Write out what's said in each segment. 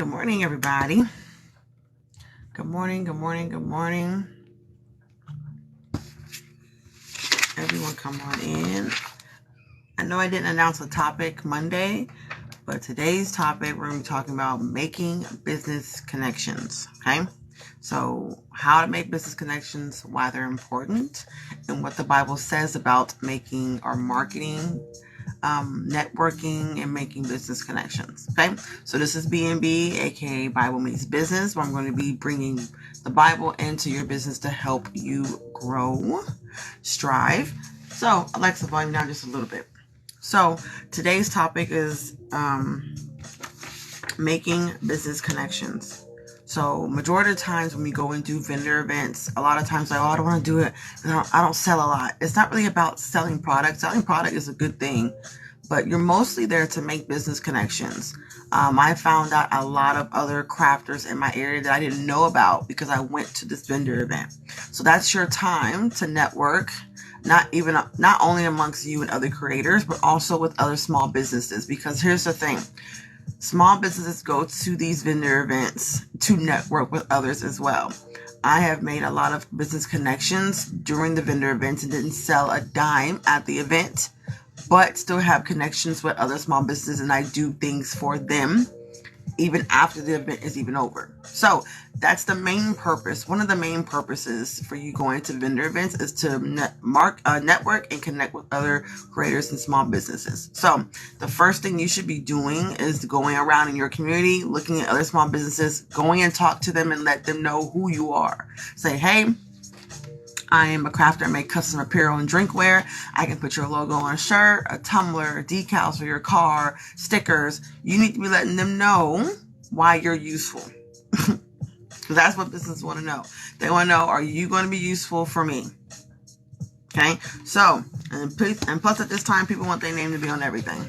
Good morning, everybody. Good morning, good morning, good morning. Everyone come on in. I know I didn't announce a topic Monday, but today's topic, we're going to be talking about making business connections, okay? So how to make business connections, why they're important, and what the Bible says about making or marketing, networking, and making business connections. Okay, so this is BMB, aka Bible Meets Business, where I'm going to be bringing the Bible into your business to help you grow, strive. So Alexa, volume down just a little bit. So today's topic is making business connections. So majority of the times when we go and do vendor events, a lot of times like, oh, I don't want to do it. I don't sell a lot. It's not really about selling products. Selling product is a good thing, but you're mostly there to make business connections. I found out a lot of other crafters in my area that I didn't know about because I went to this vendor event. So that's your time to network, not only amongst you and other creators, but also with other small businesses. Because here's the thing. Small businesses go to these vendor events to network with others as well. I have made a lot of business connections during the vendor events and didn't sell a dime at the event, but still have connections with other small businesses, and I do things for them even after the event is even over. So that's the main purpose. One of the main purposes for you going to vendor events is to network and connect with other creators and small businesses. So the first thing you should be doing is going around in your community, looking at other small businesses, going and talk to them and let them know who you are. Say, hey, I am a crafter. I make custom apparel and drinkware. I can put your logo on a shirt, a tumbler, decals for your car, stickers. You need to be letting them know why you're useful. That's what businesses want to know. They want to know, are you going to be useful for me? Okay. So, and plus at this time, people want their name to be on everything.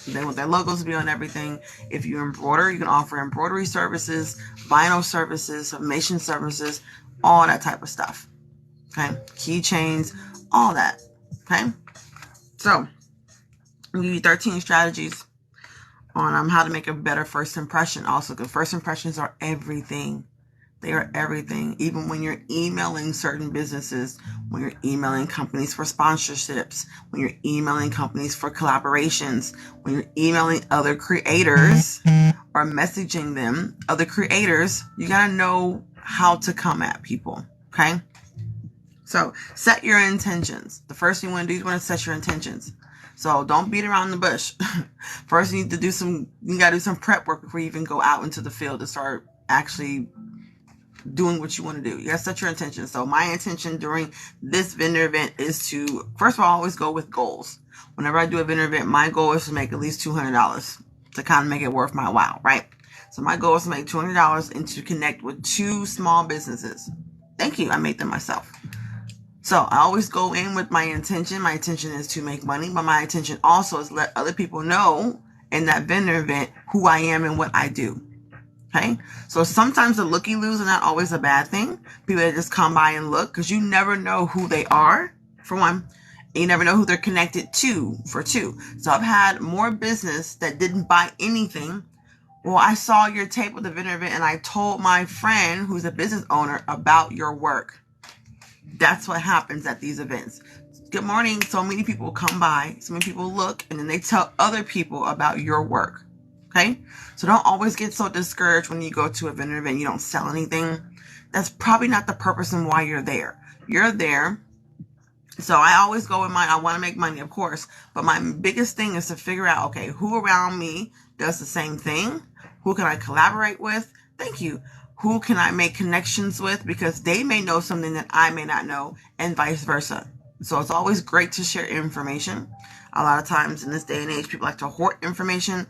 They want their logos to be on everything. If you embroider, you can offer embroidery services, vinyl services, sublimation services, all that type of stuff. Okay, keychains, all that. Okay, so I'll give you 13 strategies on how to make a better first impression. Also, because first impressions are everything. They are everything. Even when you're emailing certain businesses, when you're emailing companies for sponsorships, when you're emailing companies for collaborations, when you're emailing other creators or messaging them, other creators, you gotta know how to come at people. Okay. So set your intentions. The first thing you want to do is you want to set your intentions. So don't beat around the bush. First, you got to do some prep work before you even go out into the field to start actually doing what you want to do. You got to set your intentions. So my intention during this vendor event is to, first of all, always go with goals. Whenever I do a vendor event, my goal is to make at least $200 to kind of make it worth my while, right? So my goal is to make $200 and to connect with 2 small businesses. Thank you. I made them myself. So I always go in with my intention. My intention is to make money, but my intention also is let other people know in that vendor event who I am and what I do. Okay. So sometimes the looky-loos are not always a bad thing. People that just come by and look, because you never know who they are, for one. And you never know who they're connected to, for 2. So I've had more business that didn't buy anything. Well, I saw your tape at the vendor event and I told my friend who's a business owner about your work. That's what happens at these events. Good morning. So many people come by, so many people look, and then they tell other people about your work. Okay? So don't always get so discouraged when you go to a vendor event and you don't sell anything. That's probably not the purpose and why you're there. You're there. So I always go in mind, I want to make money, of course, but my biggest thing is to figure out, okay, who around me does the same thing? Who can I collaborate with? Thank you. Who can I make connections with? Because they may know something that I may not know, and vice versa. So it's always great to share information. A lot of times in this day and age, people like to hoard information.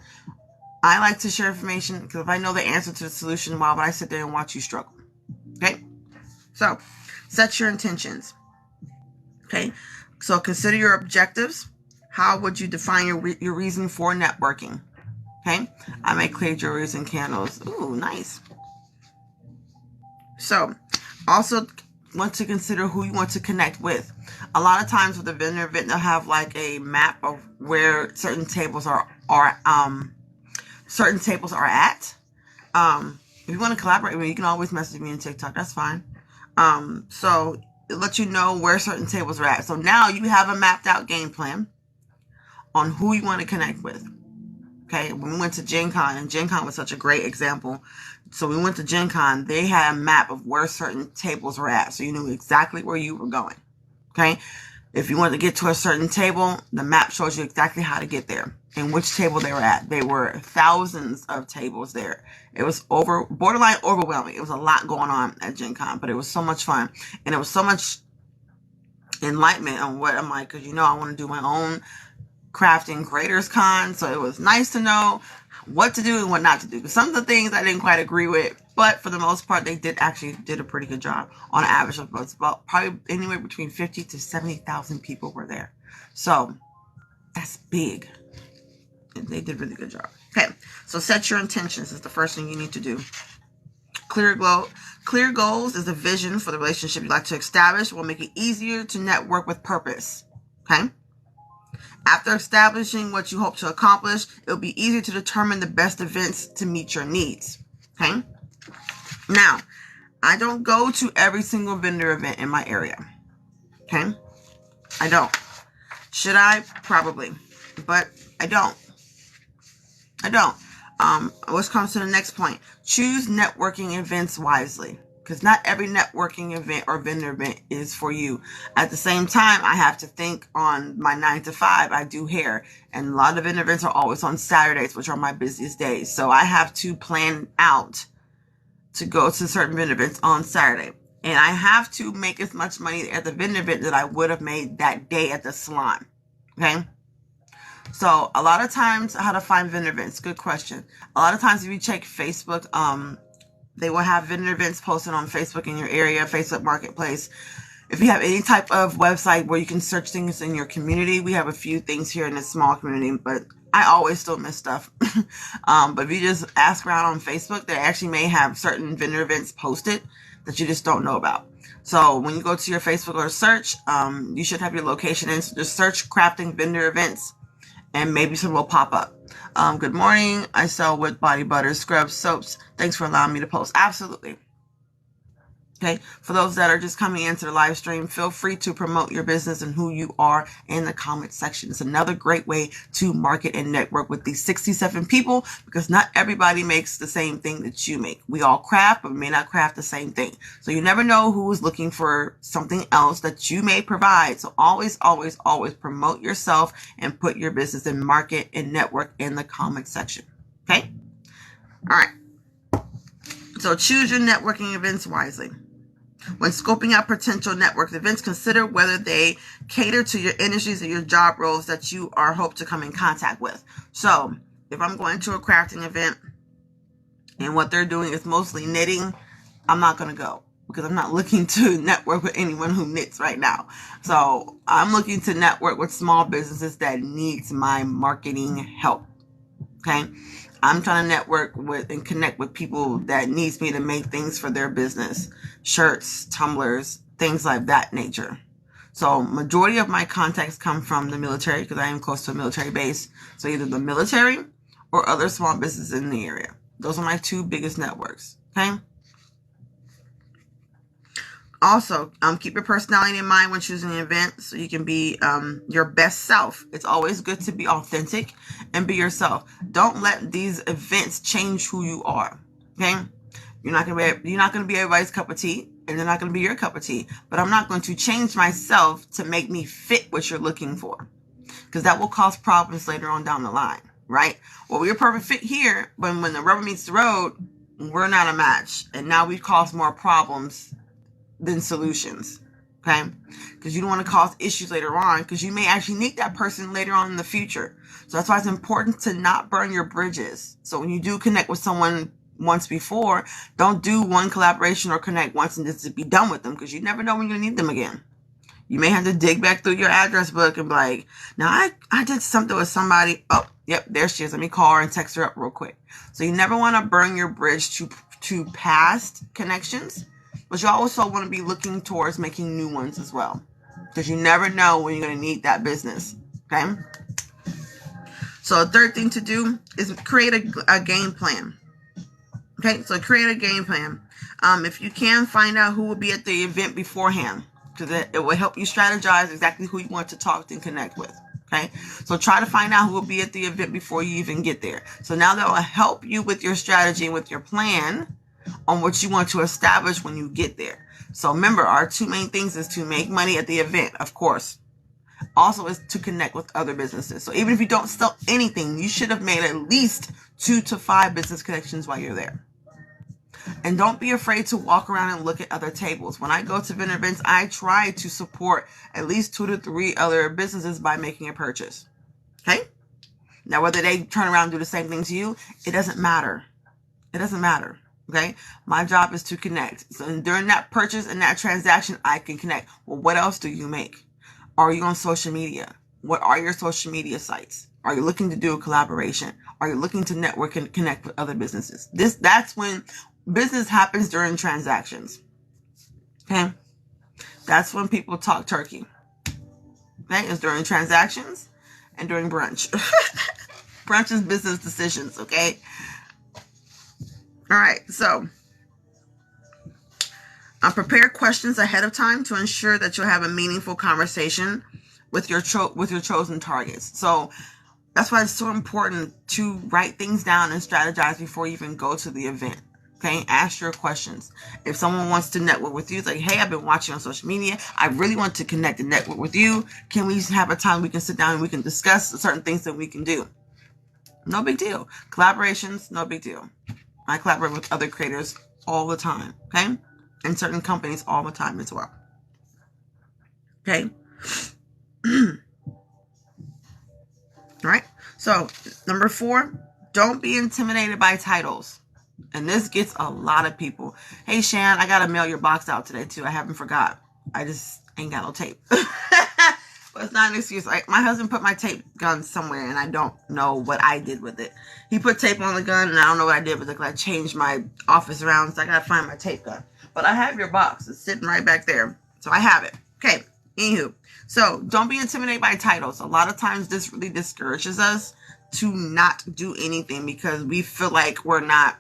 I like to share information because if I know the answer to the solution, why would I sit there and watch you struggle? Okay? So set your intentions. Okay? So consider your objectives. How would you define your reason for networking? Okay? I make clay jewelries and candles. Ooh, nice. So, also want to consider who you want to connect with. A lot of times with the vendor event, they'll have like a map of where certain tables are at. If you want to collaborate with me, you can always message me on TikTok. That's fine. So it lets you know where certain tables are at. So now you have a mapped out game plan on who you want to connect with. Okay, when we went to Gen Con, and Gen Con was such a great example. So we went to Gen Con, they had a map of where certain tables were at. So you knew exactly where you were going. Okay, if you wanted to get to a certain table, the map shows you exactly how to get there and which table they were at. There were thousands of tables there. It was borderline overwhelming. It was a lot going on at Gen Con, but it was so much fun. And it was so much enlightenment on what I'm like, because I want to do my own crafting creators con, so it was nice to know what to do and what not to do. Because some of the things I didn't quite agree with, but for the most part, they did a pretty good job. On average, it was about probably anywhere between 50 to 70,000 people were there. So that's big. And they did a really good job. Okay, so set your intentions is the first thing you need to do. Clear goals is a vision for the relationship you'd like to establish. It will make it easier to network with purpose. Okay. After establishing what you hope to accomplish, it'll be easier to determine the best events to meet your needs. Okay. Now, I don't go to every single vendor event in my area. Okay. I don't. Should I? Probably. But I don't. Which comes to the next point. Choose networking events wisely. Because not every networking event or vendor event is for you. At the same time, I have to think on my 9 to 5. I do hair. And a lot of vendor events are always on Saturdays, which are my busiest days. So I have to plan out to go to certain vendor events on Saturday. And I have to make as much money at the vendor event that I would have made that day at the salon. Okay? So a lot of times, how to find vendor events. Good question. A lot of times if you check Facebook, they will have vendor events posted on Facebook in your area, Facebook Marketplace. If you have any type of website where you can search things in your community, we have a few things here in this small community, but I always still miss stuff. But if you just ask around on Facebook, they actually may have certain vendor events posted that you just don't know about. So when you go to your Facebook or search, you should have your location in. So just search crafting vendor events and maybe some will pop up. Good morning. I sell with body butter, scrubs, soaps. Thanks for allowing me to post. Absolutely. Okay. For those that are just coming into the live stream, feel free to promote your business and who you are in the comment section. It's another great way to market and network with these 67 people, because not everybody makes the same thing that you make. We all craft, but we may not craft the same thing. So you never know who is looking for something else that you may provide. So always, always, always promote yourself and put your business and market and network in the comment section. Okay. All right. So choose your networking events wisely. When scoping out potential network events, consider whether they cater to your industries or your job roles that you are hope to come in contact with. So if I'm going to a crafting event and what they're doing is mostly knitting, I'm not going to go, because I'm not looking to network with anyone who knits right now. So I'm looking to network with small businesses that needs my marketing help. Okay. I'm trying to network with and connect with people that needs me to make things for their business. Shirts, tumblers, things like that nature. So majority of my contacts come from the military, because I am close to a military base. So either the military or other small businesses in the area. Those are my two biggest networks. Okay. Also, keep your personality in mind when choosing an event so you can be your best self. It's always good to be authentic and be yourself. Don't let these events change who you are. Okay? You're not gonna be everybody's cup of tea, and they're not gonna be your cup of tea. But I'm not going to change myself to make me fit what you're looking for, because that will cause problems later on down the line, right? Well, we're a perfect fit here, but when the rubber meets the road, we're not a match, and now we've caused more problems than solutions. Okay? Because you don't want to cause issues later on, because you may actually need that person later on in the future. So that's why it's important to not burn your bridges. So when you do connect with someone once before, don't do one collaboration or connect once and just be done with them, because you never know when you're going to need them again. You may have to dig back through your address book and be like, now I did something with somebody. Oh, yep, there she is. Let me call her and text her up real quick. So you never want to burn your bridge to past connections. But you also want to be looking towards making new ones as well, because you never know when you're going to need that business. Okay. So a third thing to do is create a game plan. Okay, so create a game plan. If you can, find out who will be at the event beforehand, because it will help you strategize exactly who you want to talk to and connect with. Okay, so try to find out who will be at the event before you even get there. So now that will help you with your strategy and with your plan on what you want to establish when you get there. So remember, our two main things is to make money at the event, of course. Also is to connect with other businesses. So even if you don't sell anything, you should have made at least 2 to 5 business connections while you're there. And don't be afraid to walk around and look at other tables. When I go to vendor events, I try to support at least 2 to 3 other businesses by making a purchase. Okay? Now, whether they turn around and do the same thing to you, it doesn't matter. It doesn't matter. Okay? My job is to connect. So during that purchase and that transaction, I can connect. Well, what else do you make? Are you on social media? What are your social media sites? Are you looking to do a collaboration? Are you looking to network and connect with other businesses? That's when business happens, during transactions. Okay? That's when people talk turkey. Okay? It's during transactions and during brunch. Brunch is business decisions, okay? All right, so prepare questions ahead of time to ensure that you'll have a meaningful conversation with your chosen targets. So that's why it's so important to write things down and strategize before you even go to the event. Okay, ask your questions. If someone wants to network with you, it's like, hey, I've been watching on social media. I really want to connect and network with you. Can we have a time we can sit down and we can discuss certain things that we can do? No big deal. Collaborations, no big deal. I collaborate with other creators all the time, okay? And certain companies all the time as well. Okay? All right? So, number 4, don't be intimidated by titles. And this gets a lot of people. Hey, Shan, I got to mail your box out today, too. I haven't forgot. I just ain't got no tape. But it's not an excuse. My husband put my tape gun somewhere, and I don't know what I did with it. He put tape on the gun, and I don't know what I did with it, because I changed my office around, so I got to find my tape gun. But I have your box. It's sitting right back there. So I have it. Okay. Anywho. So don't be intimidated by titles. A lot of times this really discourages us to not do anything because we feel like we're not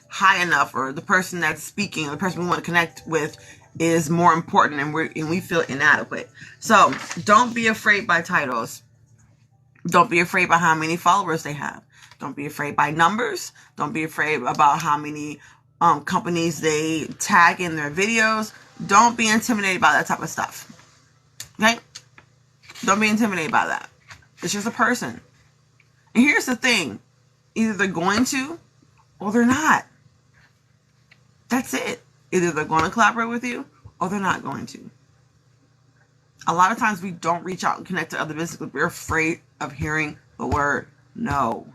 high enough, or the person that's speaking, or the person we want to connect with is more important, and we feel inadequate. So don't be afraid by titles. Don't be afraid by how many followers they have. Don't be afraid by numbers. Don't be afraid about how many companies they tag in their videos. Don't be intimidated by that type of stuff. Okay? Don't be intimidated by that. It's just a person. And here's the thing. Either they're going to or they're not. That's it. Either they're going to collaborate with you or they're not going to. A lot of times we don't reach out and connect to other businesses because we're afraid of hearing the word no.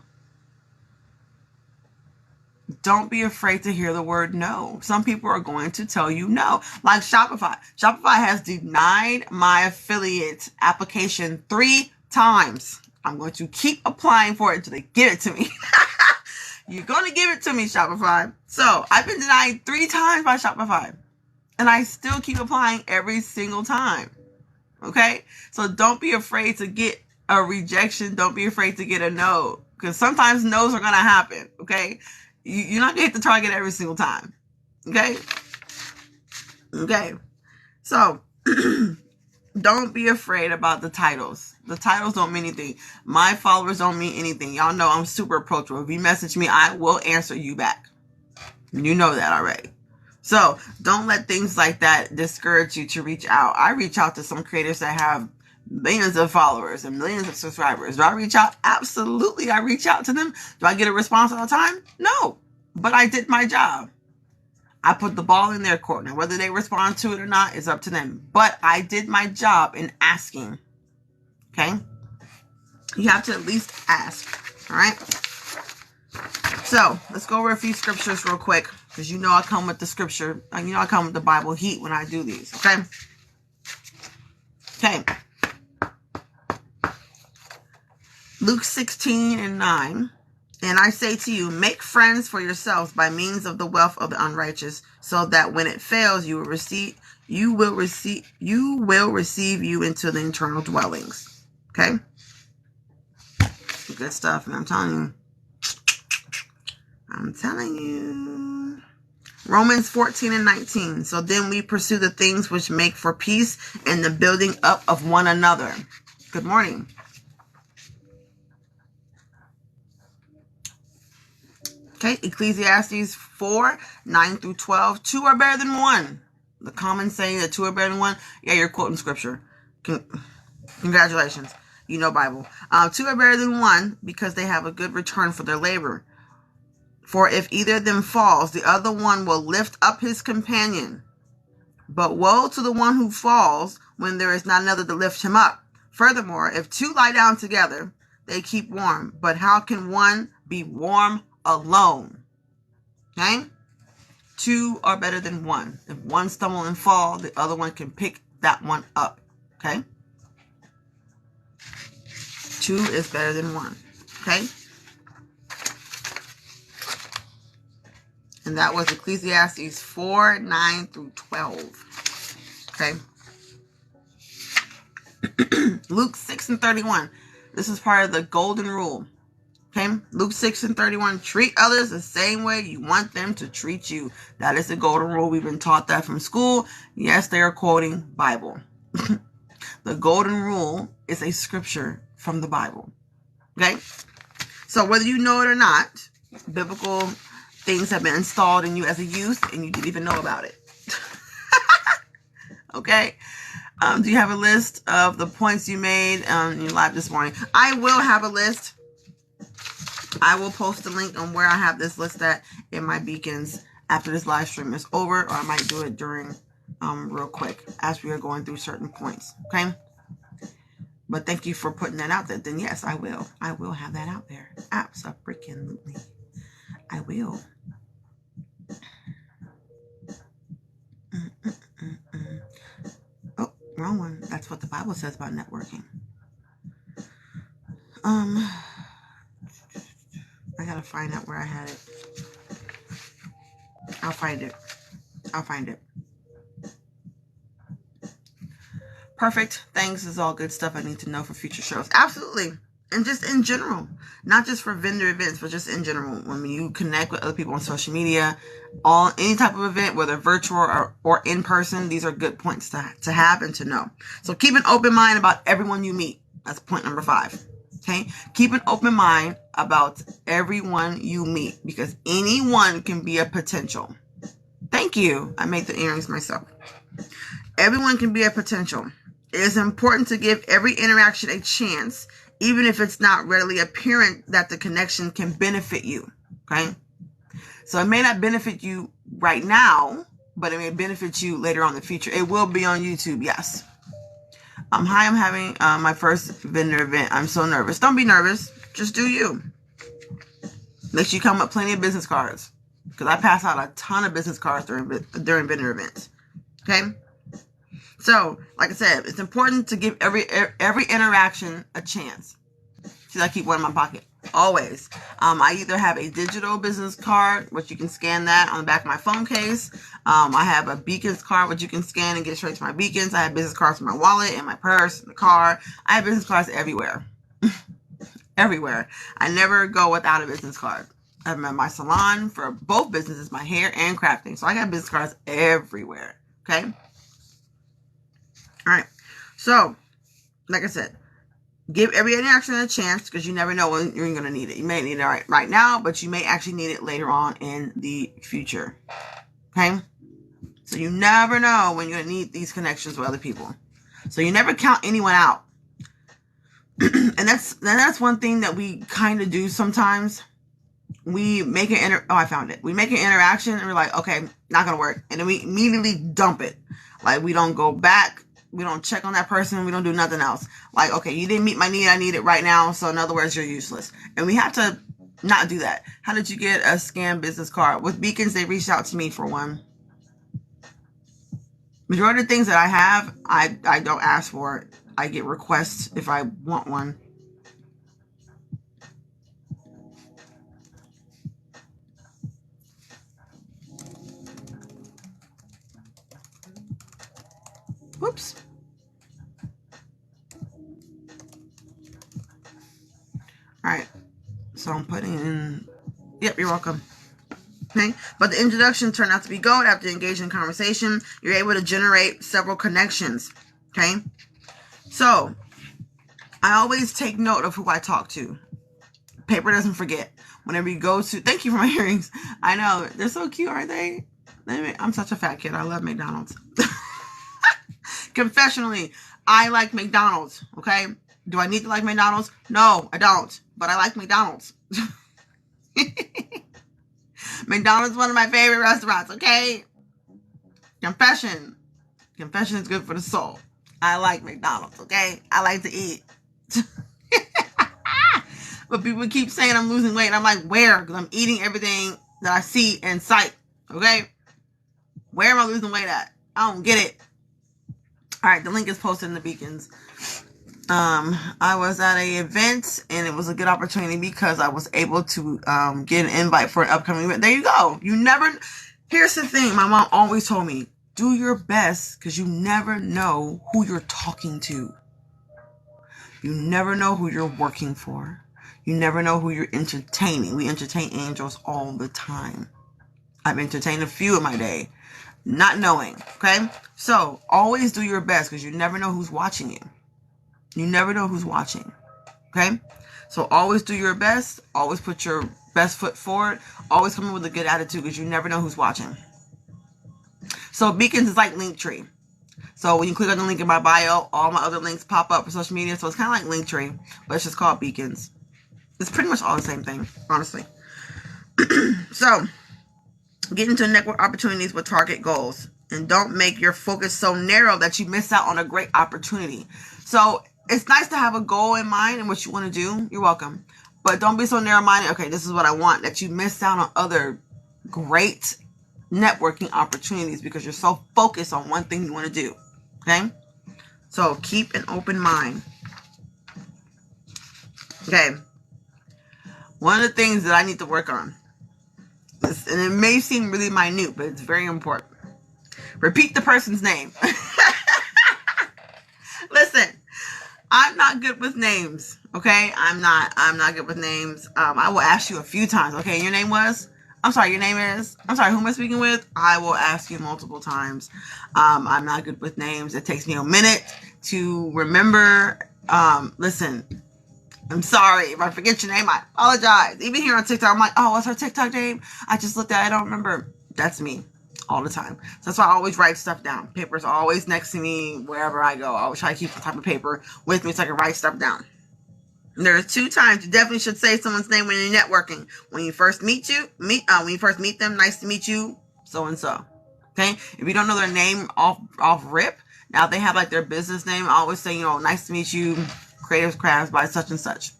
Don't be afraid to hear the word no. Some people are going to tell you no. Like Shopify. Shopify has denied my affiliate application 3 times. I'm going to keep applying for it until they give it to me. You're going to give it to me, Shopify. So I've been denied 3 times by Shopify. And I still keep applying every single time. Okay? So don't be afraid to get a rejection. Don't be afraid to get a no. Because sometimes no's are going to happen. Okay? You're not going to hit the target every single time. Okay? Okay. So, don't be afraid about the titles. The titles don't mean anything. My followers don't mean anything. Y'all know I'm super approachable. If you message me, I will answer you back. You know that already. So, don't let things like that discourage you to reach out. I reach out to some creators that have millions of followers and millions of subscribers. Do I reach out? Absolutely, I reach out to them. Do I get a response all the time? No. But I did my job. I put the ball in their court. Now, whether they respond to it or not is up to them. But I did my job in asking. Okay? You have to at least ask. All right? So, let's go over a few scriptures real quick. Because you know I come with the scripture. You know I come with the Bible heat when I do these. Okay? Okay. Luke 16:9. And I say to you, make friends for yourselves by means of the wealth of the unrighteous, so that when it fails, you will receive you into the eternal dwellings. Okay? Good stuff, man. I'm telling you. I'm telling you. Romans 14 and 19. So then we pursue the things which make for peace and the building up of one another. Good morning. Okay, Ecclesiastes 4, 9 through 12. Two are better than one. The common saying that two are better than one. Yeah, you're quoting scripture. Congratulations. You know Bible. Two are better than one because they have a good return for their labor. For if either of them falls, the other one will lift up his companion. But woe to the one who falls when there is not another to lift him up. Furthermore, if two lie down together, they keep warm. But how can one be warm alone? Okay? Two are better than one. If one stumble and fall, the other one can pick that one up. Okay? Two is better than one. Okay? And that was Ecclesiastes 4, 9 through 12. Okay? Luke 6 and 31. This is part of the golden rule. Okay? Luke 6 and 31. Treat others the same way you want them to treat you. That is the golden rule. We've been taught that from school. Yes, they are quoting Bible. The golden rule is a scripture from the Bible. Okay? So whether you know it or not, biblical things have been installed in you as a youth and you didn't even know about it. Okay? Do you have a list of the points you made in your live this morning? I will have a list. I will post a link on where I have this list at in my beacons after this live stream is over, or I might do it during real quick as we are going through certain points. Okay? But thank you for putting that out there. Then yes, I will. I will have that out there. Absolutely. I will. Oh, wrong one. That's what the Bible says about networking. I gotta find out where I had it. I'll find it. Perfect. Thanks is all good stuff I need to know for future shows. Absolutely. And just in general, not just for vendor events, but just in general, when you connect with other people on social media, any type of event, whether virtual or in person, these are good points to have and to know. So keep an open mind about everyone you meet. That's point number 5. Okay? Keep an open mind about everyone you meet because anyone can be a potential. Thank you. I made the earrings myself. Everyone can be a potential. It is important to give every interaction a chance, even if it's not readily apparent that the connection can benefit you. Okay? So it may not benefit you right now, but it may benefit you later on in the future. It will be on YouTube, yes. Hi, I'm having my first vendor event. I'm so nervous. Don't be nervous. Just do you. Make sure you come up plenty of business cards. Because I pass out a ton of business cards during vendor events. Okay? So, like I said, it's important to give every interaction a chance. See, I keep one in my pocket. Always. I either have a digital business card, which you can scan that on the back of my phone case. I have a beacons card, which you can scan and get straight to my beacons. I have business cards in my wallet, in my purse, in the car. I have business cards everywhere. Everywhere. I never go without a business card. I have my salon for both businesses, my hair and crafting. So I got business cards everywhere. Okay? All right. So, like I said, give every interaction a chance because you never know when you're going to need it. You may need it right now, but you may actually need it later on in the future. Okay? So you never know when you're going to need these connections with other people. So you never count anyone out. And that's one thing that we kind of do sometimes. We make I found it. We make an interaction and we're like, okay, not going to work. And then we immediately dump it. Like we don't go back. We don't check on that person. We don't do nothing else. Like, okay, you didn't meet my need. I need it right now. So in other words, you're useless. And we have to not do that. How did you get a scam business card? With Beacons, they reached out to me for one. Majority of the things that I have, I don't ask for it. I get requests if I want one. Whoops. All right. So I'm putting in... Yep, you're welcome. Okay, but the introduction turned out to be gold. After engaging in conversation, you're able to generate several connections. Okay, so I always take note of who I talk to. Paper doesn't forget. Whenever you go to, thank you for my earrings. I know, they're so cute, aren't they? I'm such a fat kid. I love McDonald's. Confessionally, I like McDonald's, okay? Do I need to like McDonald's? No, I don't. But I like McDonald's. McDonald's is one of my favorite restaurants, okay? Confession. Confession is good for the soul. I like McDonald's, okay? I like to eat. But people keep saying I'm losing weight. I'm like, where? Because I'm eating everything that I see in sight. Okay? Where am I losing weight at? I don't get it. Alright, the link is posted in the beacons. I was at an event and it was a good opportunity because I was able to get an invite for an upcoming event. There you go. Here's the thing. My mom always told me, do your best because you never know who you're talking to. You never know who you're working for. You never know who you're entertaining. We entertain angels all the time. I've entertained a few in my day, not knowing, okay? So, always do your best because you never know who's watching you. You never know who's watching, okay? So, always do your best. Always put your best foot forward. Always come in with a good attitude because you never know who's watching. So, Beacons is like Linktree. So, when you click on the link in my bio, all my other links pop up for social media. So, it's kind of like Linktree, but it's just called Beacons. It's pretty much all the same thing, honestly. So, get into network opportunities with target goals. And don't make your focus so narrow that you miss out on a great opportunity. So, it's nice to have a goal in mind and what you want to do. You're welcome. But don't be so narrow-minded, okay, this is what I want, that you miss out on other great networking opportunities because you're so focused on one thing you want to do. Okay? So, keep an open mind. Okay. One of the things that I need to work on, and it may seem really minute, but it's very important. Repeat the person's name. Listen, I'm not good with names, okay? I'm not good with names. I will ask you a few times, okay, your name was? I'm sorry, your name is? I'm sorry, who am I speaking with? I will ask you multiple times. I'm not good with names. It takes me a minute to remember. Listen, I'm sorry if I forget your name. I apologize. Even here on TikTok, I'm like, oh, what's her TikTok name? I just looked at it. I don't remember. That's me all the time. So that's why I always write stuff down. Paper's always next to me wherever I go. I always try to keep some type of paper with me so I can write stuff down. And there are 2 times you definitely should say someone's name when you're networking. When you first meet them, nice to meet you, so and so. Okay? If you don't know their name off rip, now they have like their business name. I always say, nice to meet you, Creative Crafts by such and such.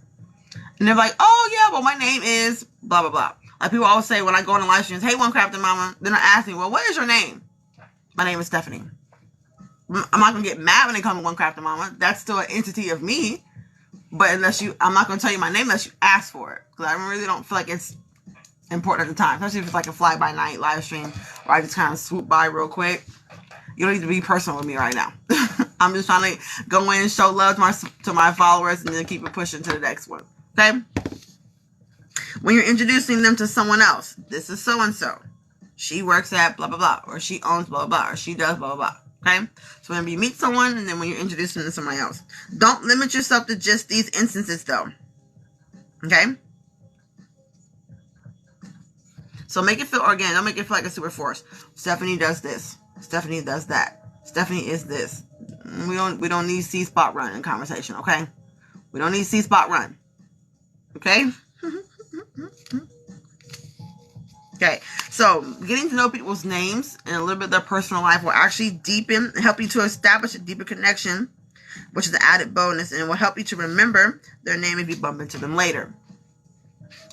And they're like, oh yeah, well my name is blah blah blah. Like people always say when I go on the live streams, hey One Crafting Mama, then I ask me, well, what is your name? My name is Stephanie. I'm not gonna get mad when they call me One Crafting Mama. That's still an entity of me. But I'm not gonna tell you my name unless you ask for it. Because I really don't feel like it's important at the time. Especially if it's like a fly-by-night live stream where I just kind of swoop by real quick. You don't need to be personal with me right now. I'm just trying to go in and show love to my followers and then keep it pushing to the next one. Okay? When you're introducing them to someone else, this is so-and-so. She works at blah, blah, blah. Or she owns blah, blah, blah. Or she does blah, blah, blah. Okay? So whenever you meet someone and then when you're introducing them to somebody else. Don't limit yourself to just these instances, though. Okay? So make it feel organic. Don't make it feel like a super force. Stephanie does this. Stephanie does that. Stephanie is this. We don't need C-spot run in conversation, okay? We don't need C-spot run. Okay? Okay, so getting to know people's names and a little bit of their personal life will actually help you to establish a deeper connection, which is an added bonus, and it will help you to remember their name if you bump into them later.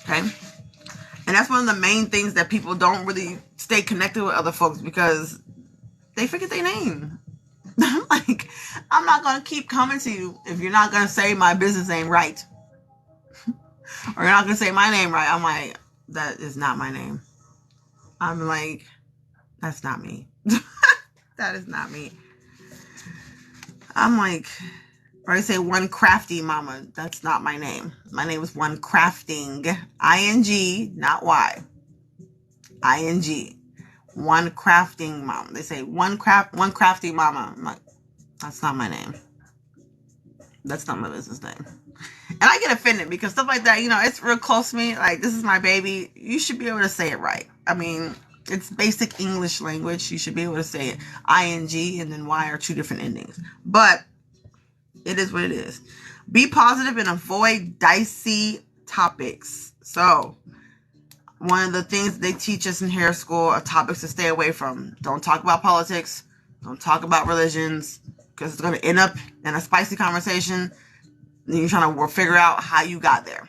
Okay? And that's one of the main things that people don't really stay connected with other folks because they forget their name. Like, I'm not going to keep coming to you if you're not going to say my business name right. Or you're not going to say my name right. I'm like, that is not my name. I'm like, that's not me. That is not me. I'm like, or I say One Crafty Mama. That's not my name. My name is One Crafting. I-N-G, not Y. ing. One crafting mama. They say one crafty mama. I'm like, that's not my name. That's not my business name. And I get offended because stuff like that, it's real close to me. Like, this is my baby. You should be able to say it right. I mean, it's basic English language. You should be able to say it. ing and then y are two different endings. But it is what it is. Be positive and avoid dicey topics. So, one of the things they teach us in hair school are topics to stay away from. Don't talk about politics. Don't talk about religions, because it's going to end up in a spicy conversation. And you're trying to figure out how you got there.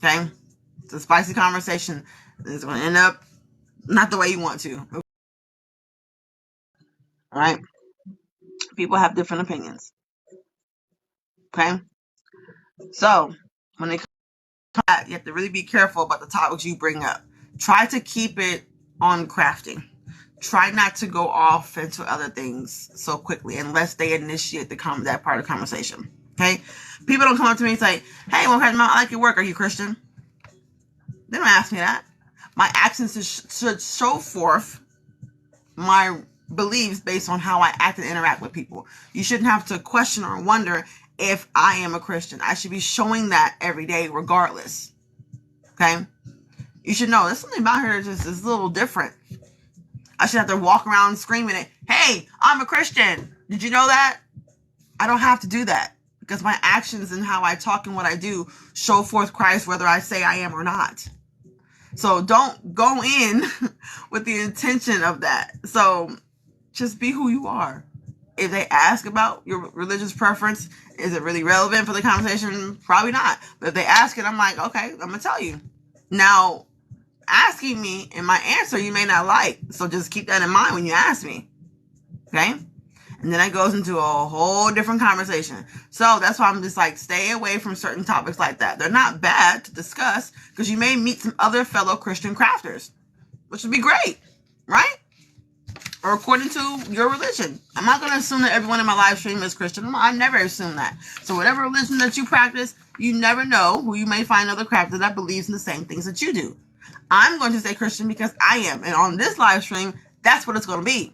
Okay? It's a spicy conversation. It's going to end up not the way you want to. All right? People have different opinions. Okay? So, when it comes to that, you have to really be careful about the topics you bring up. Try to keep it on crafting. Try not to go off into other things so quickly unless they initiate that part of the conversation. Okay? People don't come up to me and say, hey, I like your work. Are you Christian? They don't ask me that. My actions should show forth my beliefs based on how I act and interact with people. You shouldn't have to question or wonder if I am a Christian. I should be showing that every day regardless. Okay? You should know there's something about her that just is a little different. I should have to walk around screaming it, hey, I'm a Christian. Did you know that? I don't have to do that because my actions and how I talk and what I do show forth Christ whether I say I am or not. So don't go in with the intention of that. So just be who you are. If they ask about your religious preference, is it really relevant for the conversation? Probably not. But if they ask it, I'm like, okay, I'm going to tell you. Now, asking me and my answer you may not like. So just keep that in mind when you ask me. Okay? And then it goes into a whole different conversation. So that's why I'm just like, stay away from certain topics like that. They're not bad to discuss because you may meet some other fellow Christian crafters, which would be great, right? Or according to your religion. I'm not going to assume that everyone in my live stream is Christian. I never assume that. So whatever religion that you practice, you never know who you may find other crafters that believes in the same things that you do. I'm going to say Christian because I am. And on this live stream, that's what it's going to be.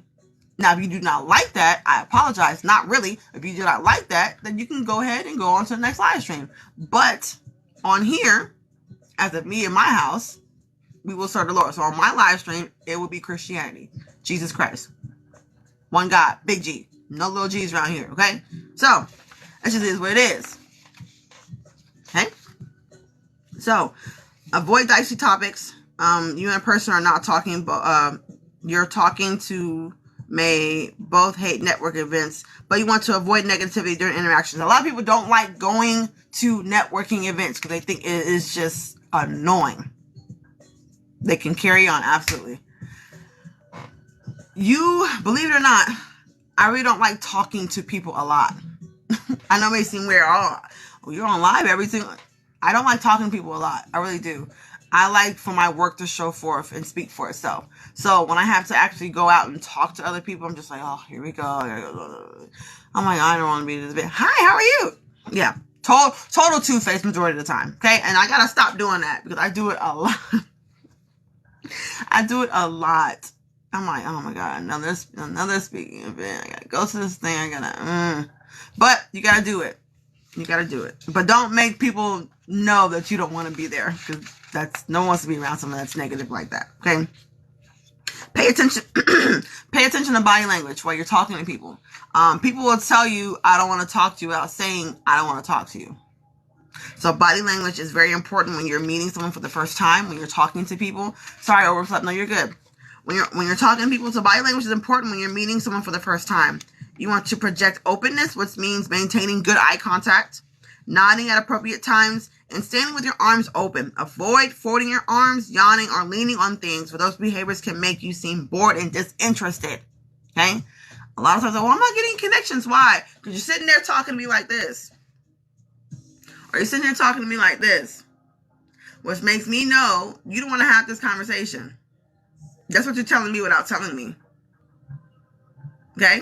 Now, if you do not like that, I apologize. Not really. If you do not like that, then you can go ahead and go on to the next live stream. But on here, as of me in my house, we will serve the Lord. So on my live stream, it will be Christianity. Jesus Christ. One God. Big G. No little G's around here. Okay? So, that just is what it is. Okay? So, avoid dicey topics. You and a person are not talking, but you're talking to may both hate network events, but you want to avoid negativity during interactions. A lot of people don't like going to networking events because they think it is just annoying. They can carry on, absolutely. You, believe it or not, I really don't like talking to people a lot. I know it may seem weird. Oh, you're on live every single... I don't like talking to people a lot. I really do. I like for my work to show forth and speak for itself. So when I have to actually go out and talk to other people, I'm just like, oh, here we go. I'm like, I don't want to be this bit. Hi, how are you? Yeah. Total two-faced majority of the time. Okay. And I got to stop doing that because I do it a lot. I do it a lot. I'm like, oh my God, another speaking event. I got to go to this thing. I got to, but you got to do it. You got to do it. But don't make people know that you don't want to be there because no one wants to be around someone that's negative like that. Okay. Pay attention. Pay attention to body language while you're talking to people. People will tell you, I don't want to talk to you without saying, I don't want to talk to you. So body language is very important when you're meeting someone for the first time, when you're talking to people. Sorry, overslept. No, you're good. When you're talking to people, so body language is important when you're meeting someone for the first time. You want to project openness, which means maintaining good eye contact, nodding at appropriate times, and standing with your arms open. Avoid folding your arms, yawning, or leaning on things, for those behaviors can make you seem bored and disinterested. Okay? A lot of times, I'm not getting connections. Why? Because you're sitting there talking to me like this. Or you're sitting there talking to me like this. Which makes me know you don't want to have this conversation. That's what you're telling me without telling me. Okay?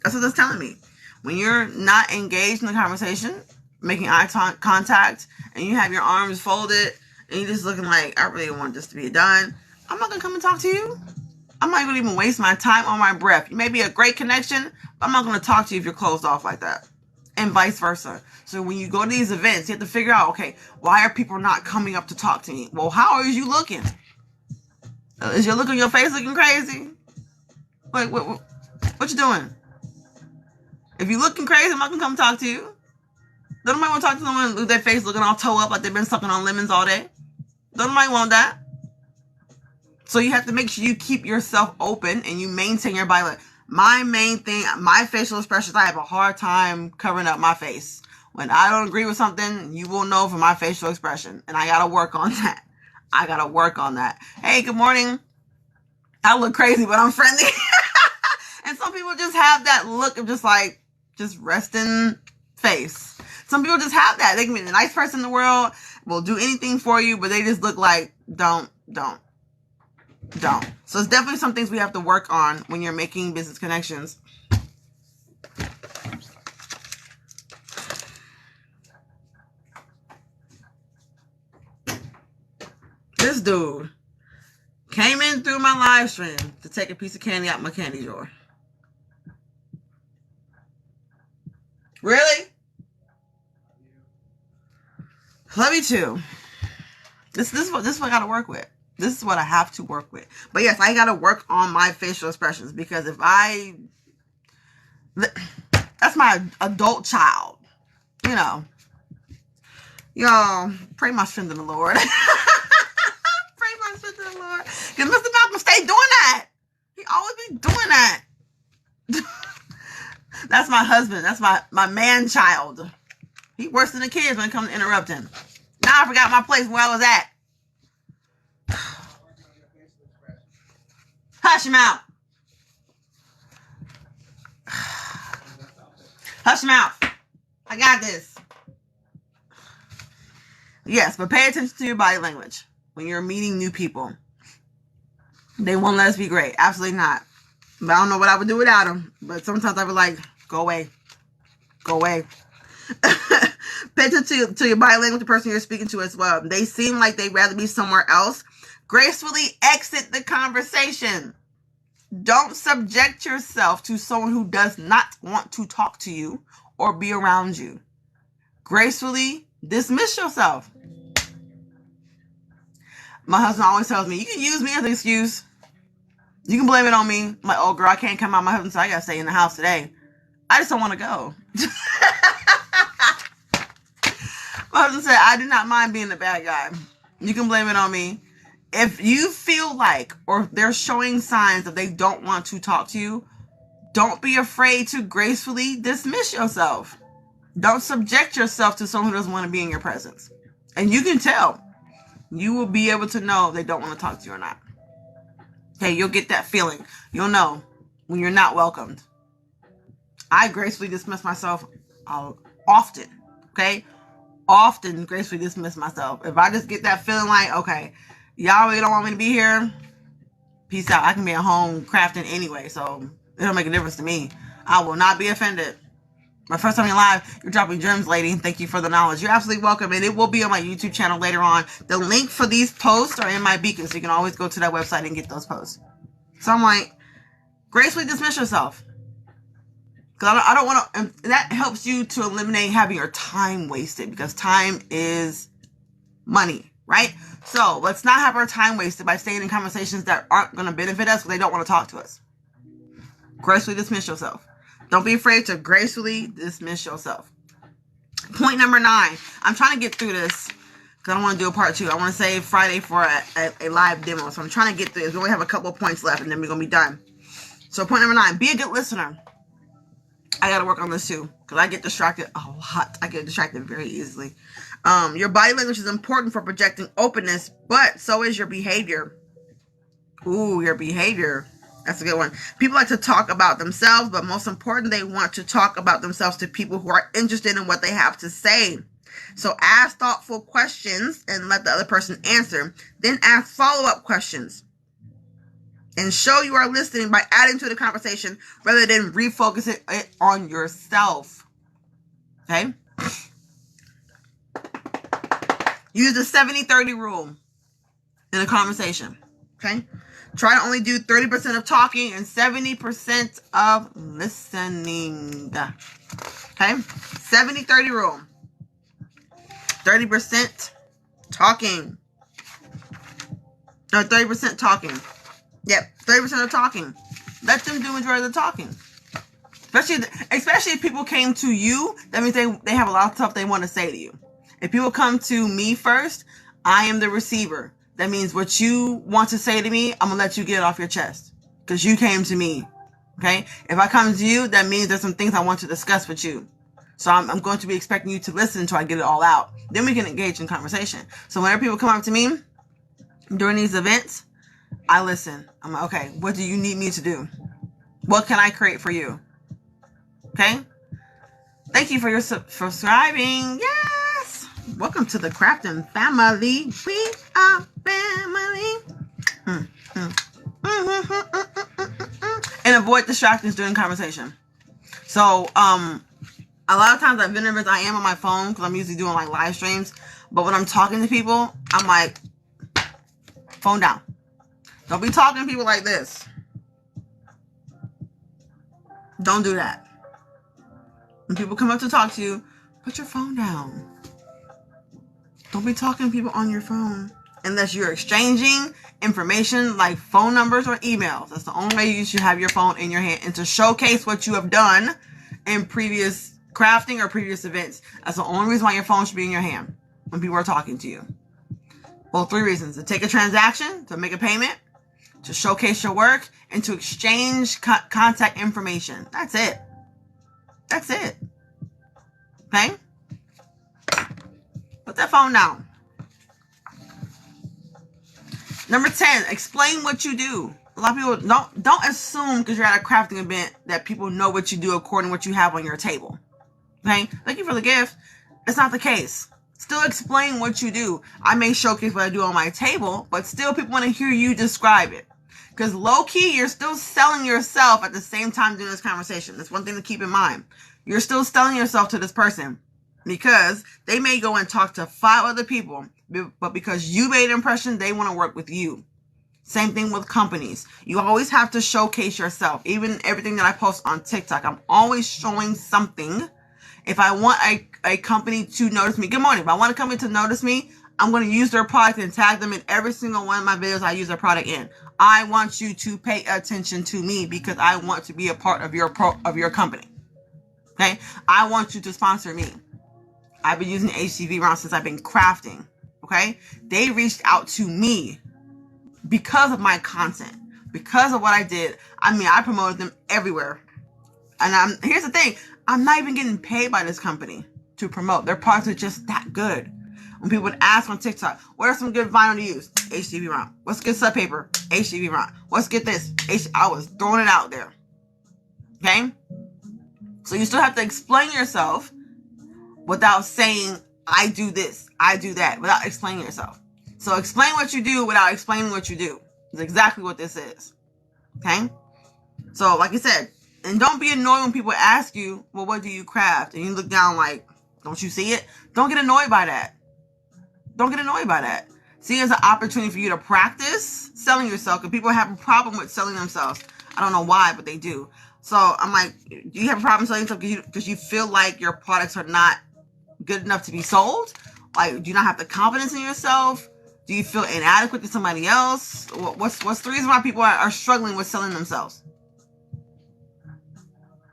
That's what that's telling me. When you're not engaged in the conversation, making eye contact, and you have your arms folded, and you're just looking like, I really want this to be done, I'm not going to come and talk to you. I'm not going to even waste my time on my breath. You may be a great connection, but I'm not going to talk to you if you're closed off like that. And vice versa. So when you go to these events, you have to figure out, okay, why are people not coming up to talk to me? Well, how are you looking? Is your look on your face looking crazy? Like, what you doing? If you looking crazy, I'm not going to come talk to you. Don't nobody want to talk to someone with their face looking all toe up like they've been sucking on lemons all day. Don't nobody want that. So you have to make sure you keep yourself open and you maintain your body. Like, my main thing, my facial expressions, I have a hard time covering up my face. When I don't agree with something, you will know from my facial expression. And I got to work on that. Hey, good morning. I look crazy, but I'm friendly. And some people just have that look of just resting face. Some people just have that. They can be the nice person in the world, will do anything for you, but they just look like, don't. So it's definitely some things we have to work on when you're making business connections. This dude came in through my live stream to take a piece of candy out my candy drawer. Really? Love you too. This is what I gotta work with. This is what I have to work with. But yes, I got to work on my facial expressions because that's my adult child. You know. Y'all, pray my strength in the Lord. Pray my strength in the Lord. Because Mr. Malcolm stay doing that. He always be doing that. That's my husband. That's my man child. He worse than the kids when it comes to interrupting. Now I forgot my place where I was at. Hush your mouth. Hush your mouth. I got this. Yes, but pay attention to your body language when you're meeting new people. They won't let us be great. Absolutely not. But I don't know what I would do without them. But sometimes I would like, go away. Go away. Pay attention to your body language, the person you're speaking to as well. They seem like they'd rather be somewhere else. Gracefully exit the conversation. Don't subject yourself to someone who does not want to talk to you or be around you. Gracefully dismiss yourself. My husband always tells me, you can use me as an excuse. You can blame it on me. I'm like, oh girl, I can't come out. My husband said, I gotta stay in the house today. I just don't want to go. My husband said, I do not mind being the bad guy. You can blame it on me. If you feel like, or they're showing signs that they don't want to talk to you, don't be afraid to gracefully dismiss yourself. Don't subject yourself to someone who doesn't want to be in your presence. And you can tell. You will be able to know if they don't want to talk to you or not. Okay, you'll get that feeling. You'll know when you're not welcomed. I gracefully dismiss myself often. Okay? Often gracefully dismiss myself. If I just get that feeling like, okay, y'all really don't want me to be here, peace out. I can be at home crafting anyway, so it don't make a difference to me. I will not be offended. My first time in live, you're dropping gems, lady. Thank you for the knowledge. You're absolutely welcome, and it will be on my YouTube channel later on. The link for these posts are in my beacon, so you can always go to that website and get those posts. So I'm like, gracefully dismiss yourself. Because I don't want to, and that helps you to eliminate having your time wasted, because time is money, right? So let's not have our time wasted by staying in conversations that aren't going to benefit us, because they don't want to talk to us. Gracefully dismiss yourself. Don't be afraid to gracefully dismiss yourself. Point number 9. I'm trying to get through this because I don't want to do a part 2. I want to save Friday for a live demo. So I'm trying to get through this. We only have a couple of points left and then we're going to be done. So point number 9, be a good listener. I got to work on this too because I get distracted a lot. I get distracted very easily. Your body language is important for projecting openness, but so is your behavior. Ooh, your behavior. That's a good one. People like to talk about themselves, but most important, they want to talk about themselves to people who are interested in what they have to say. So ask thoughtful questions and let the other person answer. Then ask follow-up questions. And show you are listening by adding to the conversation rather than refocusing it on yourself. Okay? Use the 70-30 rule in a conversation. Okay? Try to only do 30% of talking and 70% of listening. Okay? 70-30 rule. 30% talking. No, 30% talking. Yep, 30% of talking. Let them do majority of the talking. Especially if people came to you, that means they have a lot of stuff they want to say to you. If people come to me first, I am the receiver. That means what you want to say to me, I'm going to let you get it off your chest. Because you came to me. Okay? If I come to you, that means there's some things I want to discuss with you. So I'm going to be expecting you to listen until I get it all out. Then we can engage in conversation. So whenever people come up to me during these events, I listen. I'm like, okay, what do you need me to do? What can I create for you? Okay? Thank you for your subscribing. Yes! Welcome to the Crafting family. We are family. And avoid distractions during conversation. So, a lot of times at vendor events, I am on my phone because I'm usually doing like live streams. But when I'm talking to people, I'm like, phone down. Don't be talking to people like this. Don't do that. When people come up to talk to you, put your phone down. Don't be talking to people on your phone unless you're exchanging information like phone numbers or emails. That's the only way you should have your phone in your hand, and to showcase what you have done in previous crafting or previous events. That's the only reason why your phone should be in your hand when people are talking to you. Well, 3 reasons: to take a transaction, to make a payment, to showcase your work, and to exchange contact information. That's it. That's it. Okay? Put that phone down. Number 10, explain what you do. A lot of people don't assume because you're at a crafting event that people know what you do according to what you have on your table. Okay? Thank you for the gift. It's not the case. Still explain what you do. I may showcase what I do on my table, but still people want to hear you describe it. Because low-key, you're still selling yourself at the same time doing this conversation. That's one thing to keep in mind. You're still selling yourself to this person because they may go and talk to 5 other people, but because you made an impression, they want to work with you. Same thing with companies. You always have to showcase yourself. Even everything that I post on TikTok, I'm always showing something. If I want a company to notice me, good morning. If I want a company to notice me, I'm going to use their product and tag them in every single one of my videos I use their product in. I want you to pay attention to me because I want to be a part of your company. Okay? I want you to sponsor me. I've been using HTV rounds since I've been crafting. Okay? They reached out to me because of my content, because of what I did. I mean, I promoted them everywhere. And here's the thing. I'm not even getting paid by this company to promote. Their products are just that good. When people would ask on TikTok, what are some good vinyl to use? HTV round. What's good sub paper? HTV round. What's good this? I was throwing it out there. Okay? So you still have to explain yourself without saying, I do this, I do that, without explaining yourself. So explain what you do without explaining what you do. Is exactly what this is. Okay? So like I said, and don't be annoyed when people ask you, well, what do you craft? And you look down like, don't you see it? Don't get annoyed by that. Don't get annoyed by that. See it as an opportunity for you to practice selling yourself, because people have a problem with selling themselves. I don't know why, but they do. So I'm like, do you have a problem selling yourself because you feel like your products are not good enough to be sold? Like, do you not have the confidence in yourself? Do you feel inadequate to somebody else? What's the reason why people are struggling with selling themselves?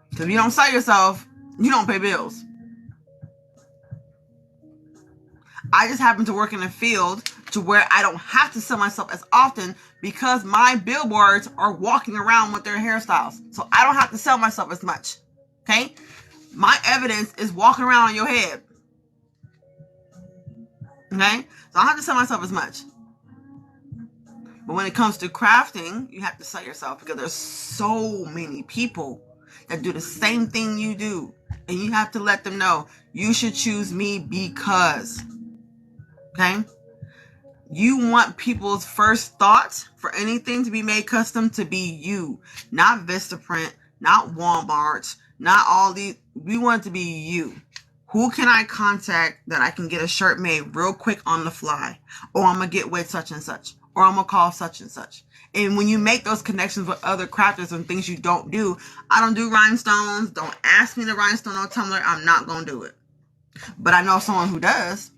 Because if you don't sell yourself, you don't pay bills. I just happen to work in a field to where I don't have to sell myself as often because my billboards are walking around with their hairstyles. So I don't have to sell myself as much. Okay? My evidence is walking around on your head. Okay? So I don't have to sell myself as much. But when it comes to crafting, you have to sell yourself because there's so many people that do the same thing you do. And you have to let them know, you should choose me because... Okay? You want people's first thoughts for anything to be made custom to be you. Not Vistaprint, not Walmart, not all these. We want it to be you. Who can I contact that I can get a shirt made real quick on the fly? Or I'm going to get with such and such. Or I'm going to call such and such. And when you make those connections with other crafters and things you don't do, I don't do rhinestones. Don't ask me to rhinestone on Tumblr. I'm not going to do it. But I know someone who does.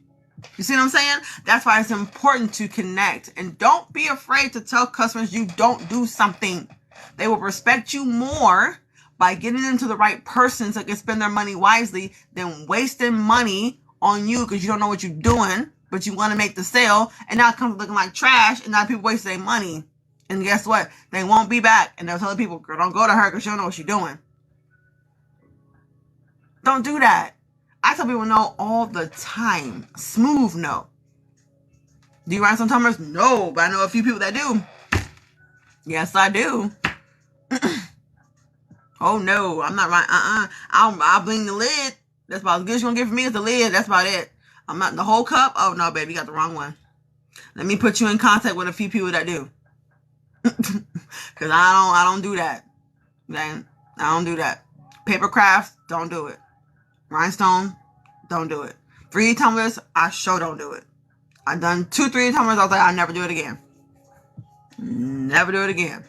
You see what I'm saying? That's why it's important to connect. And don't be afraid to tell customers you don't do something. They will respect you more by getting into the right person so they can spend their money wisely than wasting money on you because you don't know what you're doing, but you want to make the sale, and now it comes looking like trash, and now people waste their money. And guess what? They won't be back, and they'll tell people, girl, don't go to her because you don't know what you're doing. Don't do that. I tell people no all the time. Smooth no. Do you write some Tumblrs? No, but I know a few people that do. Yes, I do. Oh no, I'm not right. I'll bling the lid. That's about as good as you're gonna get from me is the lid. That's about it. I'm not the whole cup. Oh no, baby, you got the wrong one. Let me put you in contact with a few people that do. Cause I don't do that. Okay? I don't do that. Paper crafts, don't do it. Rhinestone, don't do it. 3D tumblers, I sure don't do it. I've done 2 3D tumblers. I was like, I'll never do it again. Never do it again.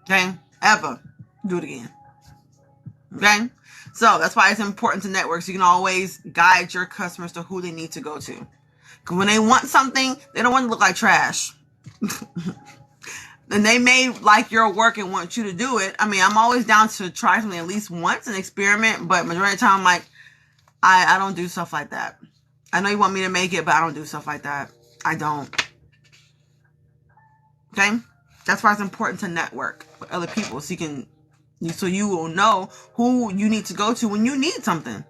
Okay? Ever do it again. Okay? So that's why it's important to network, so you can always guide your customers to who they need to go to. Because when they want something, they don't want to look like trash. And they may like your work and want you to do it. I mean, I'm always down to try something at least once and experiment, but majority of the time, like, I don't do stuff like that. I know you want me to make it, but I don't do stuff like that. I don't. Okay? That's why it's important to network with other people so you will know who you need to go to when you need something.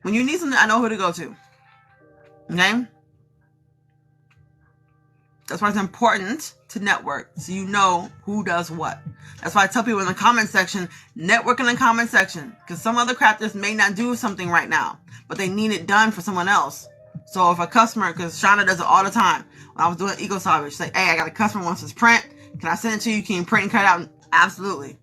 When you need something, I know who to go to. Okay? That's why it's important to network so you know who does what. That's why I tell people in the comment section, network in the comment section. Because some other crafters may not do something right now, but they need it done for someone else. So if a customer, because Shauna does it all the time. When I was doing Eco Salvage, she's like, hey, I got a customer who wants this print. Can I send it to you? Can you print and cut it out? Absolutely.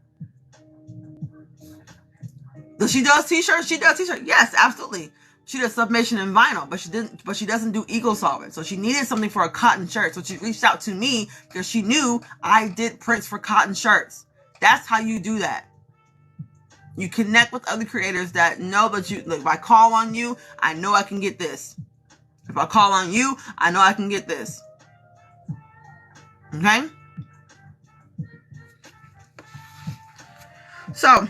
Does she does t-shirts? She does t-shirts. Yes, absolutely. She does submission and vinyl, but she doesn't do Eco Solvent. So she needed something for a cotton shirt. So she reached out to me because she knew I did prints for cotton shirts. That's how you do that. You connect with other creators that know that look, if I call on you, I know I can get this. If I call on you, I know I can get this. Okay? So,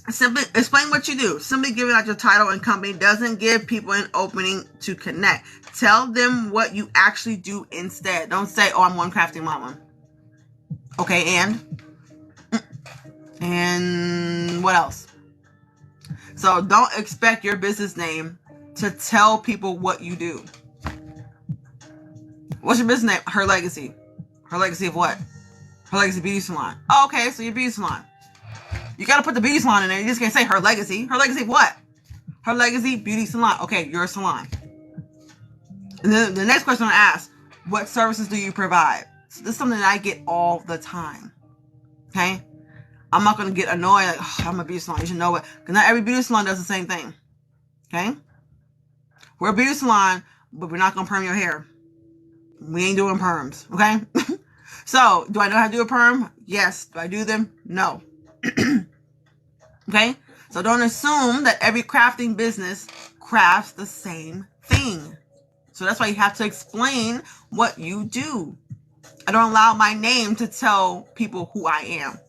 simply explain what you do. Simply giving out your title and company doesn't give people an opening to connect. Tell them what you actually do instead. Don't say, oh, I'm one crafting mama. Okay, and what else? So don't expect your business name to tell people what you do. What's your business name? Her Legacy. Her Legacy of what? Her Legacy Beauty Salon. Oh, okay, so your beauty salon. You got to put the beauty salon in there. You just can't say Her Legacy. Her Legacy of what? Her Legacy Beauty Salon. Okay, you're a salon. And then the next question I ask, what services do you provide? So this is something that I get all the time. Okay? I'm not going to get annoyed like, oh, I'm a beauty salon. You should know it. Because not every beauty salon does the same thing. Okay? We're a beauty salon, but we're not going to perm your hair. We ain't doing perms. Okay? So, do I know how to do a perm? Yes. Do I do them? No. Okay? So don't assume that every crafting business crafts the same thing. So that's why you have to explain what you do. I don't allow my name to tell people who I am.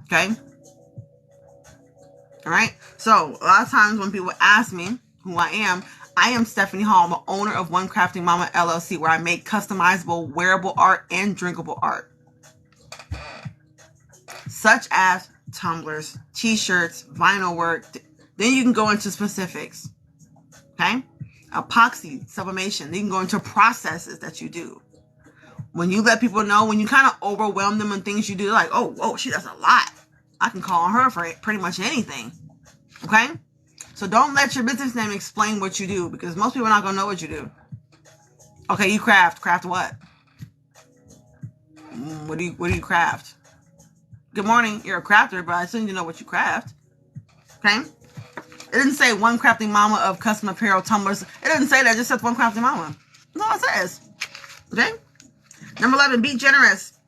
Okay? Alright? So, a lot of times when people ask me who I am Stephanie Hall. I'm the owner of One Crafting Mama LLC, where I make customizable wearable art and drinkable art. Such as tumblers, t-shirts, vinyl work. Then you can go into specifics. Okay? Epoxy, sublimation. Then you can go into processes that you do. When you let people know, when you kind of overwhelm them on things you do, like, oh, whoa, she does a lot. I can call on her for pretty much anything. Okay? So don't let your business name explain what you do, because most people are not going to know what you do. Okay, you craft. Craft what? What do you craft? Good morning. You're a crafter, but I assume you know what you craft. Okay? It didn't say one crafty mama of custom apparel tumblers. It doesn't say that. It just says one crafty mama. That's all it says. Okay? Number 11, be generous.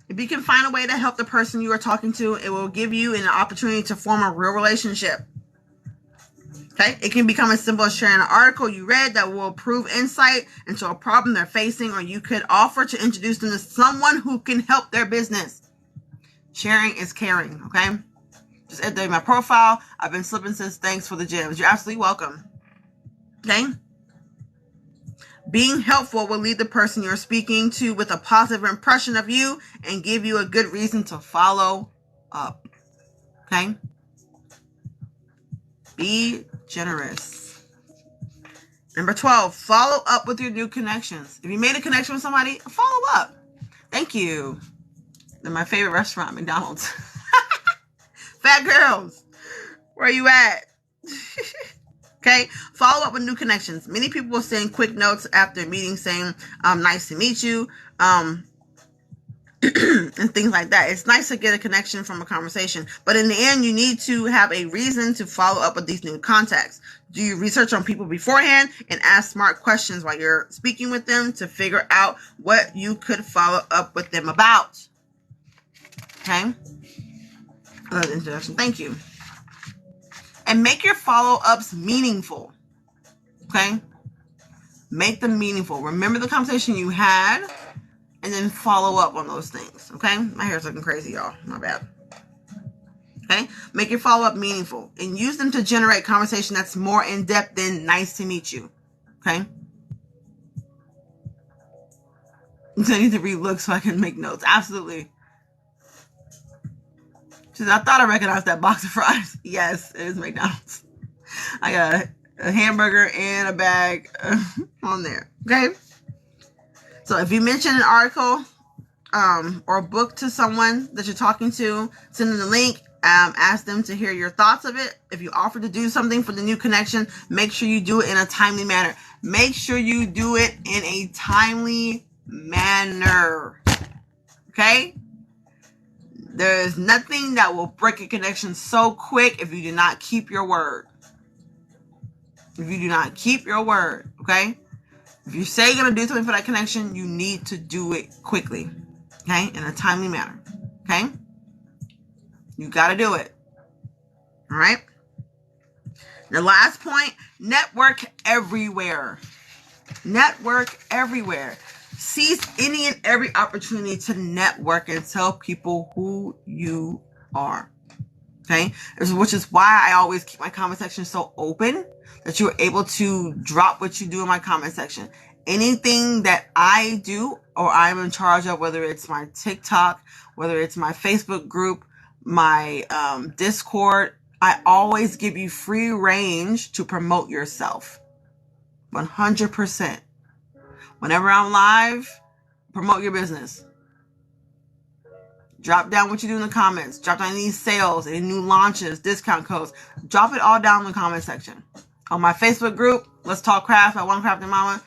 If you can find a way to help the person you are talking to, it will give you an opportunity to form a real relationship. Okay? It can become as simple as sharing an article you read that will prove insight into a problem they're facing, or you could offer to introduce them to someone who can help their business. Sharing is caring, okay? Just update my profile. I've been slipping since. Thanks for the gems. You're absolutely welcome. Okay? Being helpful will leave the person you're speaking to with a positive impression of you and give you a good reason to follow up. Okay? Be generous. Number 12, follow up with your new connections. If you made a connection with somebody, follow up. Thank you. They're my favorite restaurant, McDonald's. Fat girls, where are you at? Okay, follow up with new connections. Many people will send quick notes after a meeting saying, nice to meet you, and things like that. It's nice to get a connection from a conversation, but in the end, you need to have a reason to follow up with these new contacts. Do your research on people beforehand and ask smart questions while you're speaking with them to figure out what you could follow up with them about. Okay? Another introduction. Thank you. And make your follow-ups meaningful. Okay? Make them meaningful. Remember the conversation you had, and then follow up on those things. Okay? My hair's looking crazy, y'all. My bad. Okay? Make your follow-up meaningful. And use them to generate conversation that's more in-depth than nice to meet you. Okay? I need to relook so I can make notes. Absolutely. I thought I recognized that box of fries. Yes, it is McDonald's. I got a hamburger and a bag on there. Okay? So if you mention an article or a book to someone that you're talking to, send them the link. Ask them to hear your thoughts of it. If you offer to do something for the new connection, make sure you do it in a timely manner. Make sure you do it in a timely manner. Okay? There is nothing that will break a connection so quick if you do not keep your word. If you do not keep your word, okay? If you say you're going to do something for that connection, you need to do it quickly, okay? In a timely manner, okay? You got to do it, all right? The last point, network everywhere. Network everywhere. Seize any and every opportunity to network and tell people who you are. Okay? Which is why I always keep my comment section so open that you're able to drop what you do in my comment section. Anything that I do or I'm in charge of, whether it's my TikTok, whether it's my Facebook group, my Discord, I always give you free range to promote yourself. 100%. Whenever I'm live, promote your business. Drop down what you do in the comments. Drop down any sales, any new launches, discount codes. Drop it all down in the comment section. On my Facebook group, Let's Talk Craft by One Crafty Mama.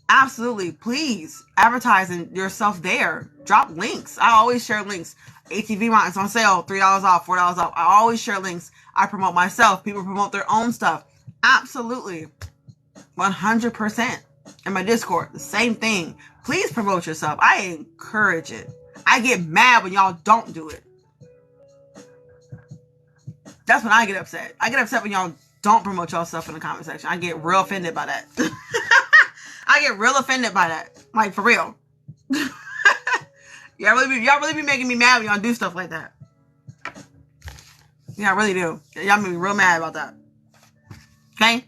Absolutely. Please advertise yourself there. Drop links. I always share links. ATV mount is on sale. $3 off, $4 off. I always share links. I promote myself. People promote their own stuff. Absolutely. 100%. In my Discord, the same thing. Please promote yourself. I encourage it. I get mad when y'all don't do it. That's when I get upset. I get upset when y'all don't promote yourself in the comment section. I get real offended by that. I get real offended by that. Like, for real. y'all really be making me mad when y'all do stuff like that. Yeah, I really do. Y'all make me real mad about that. Okay?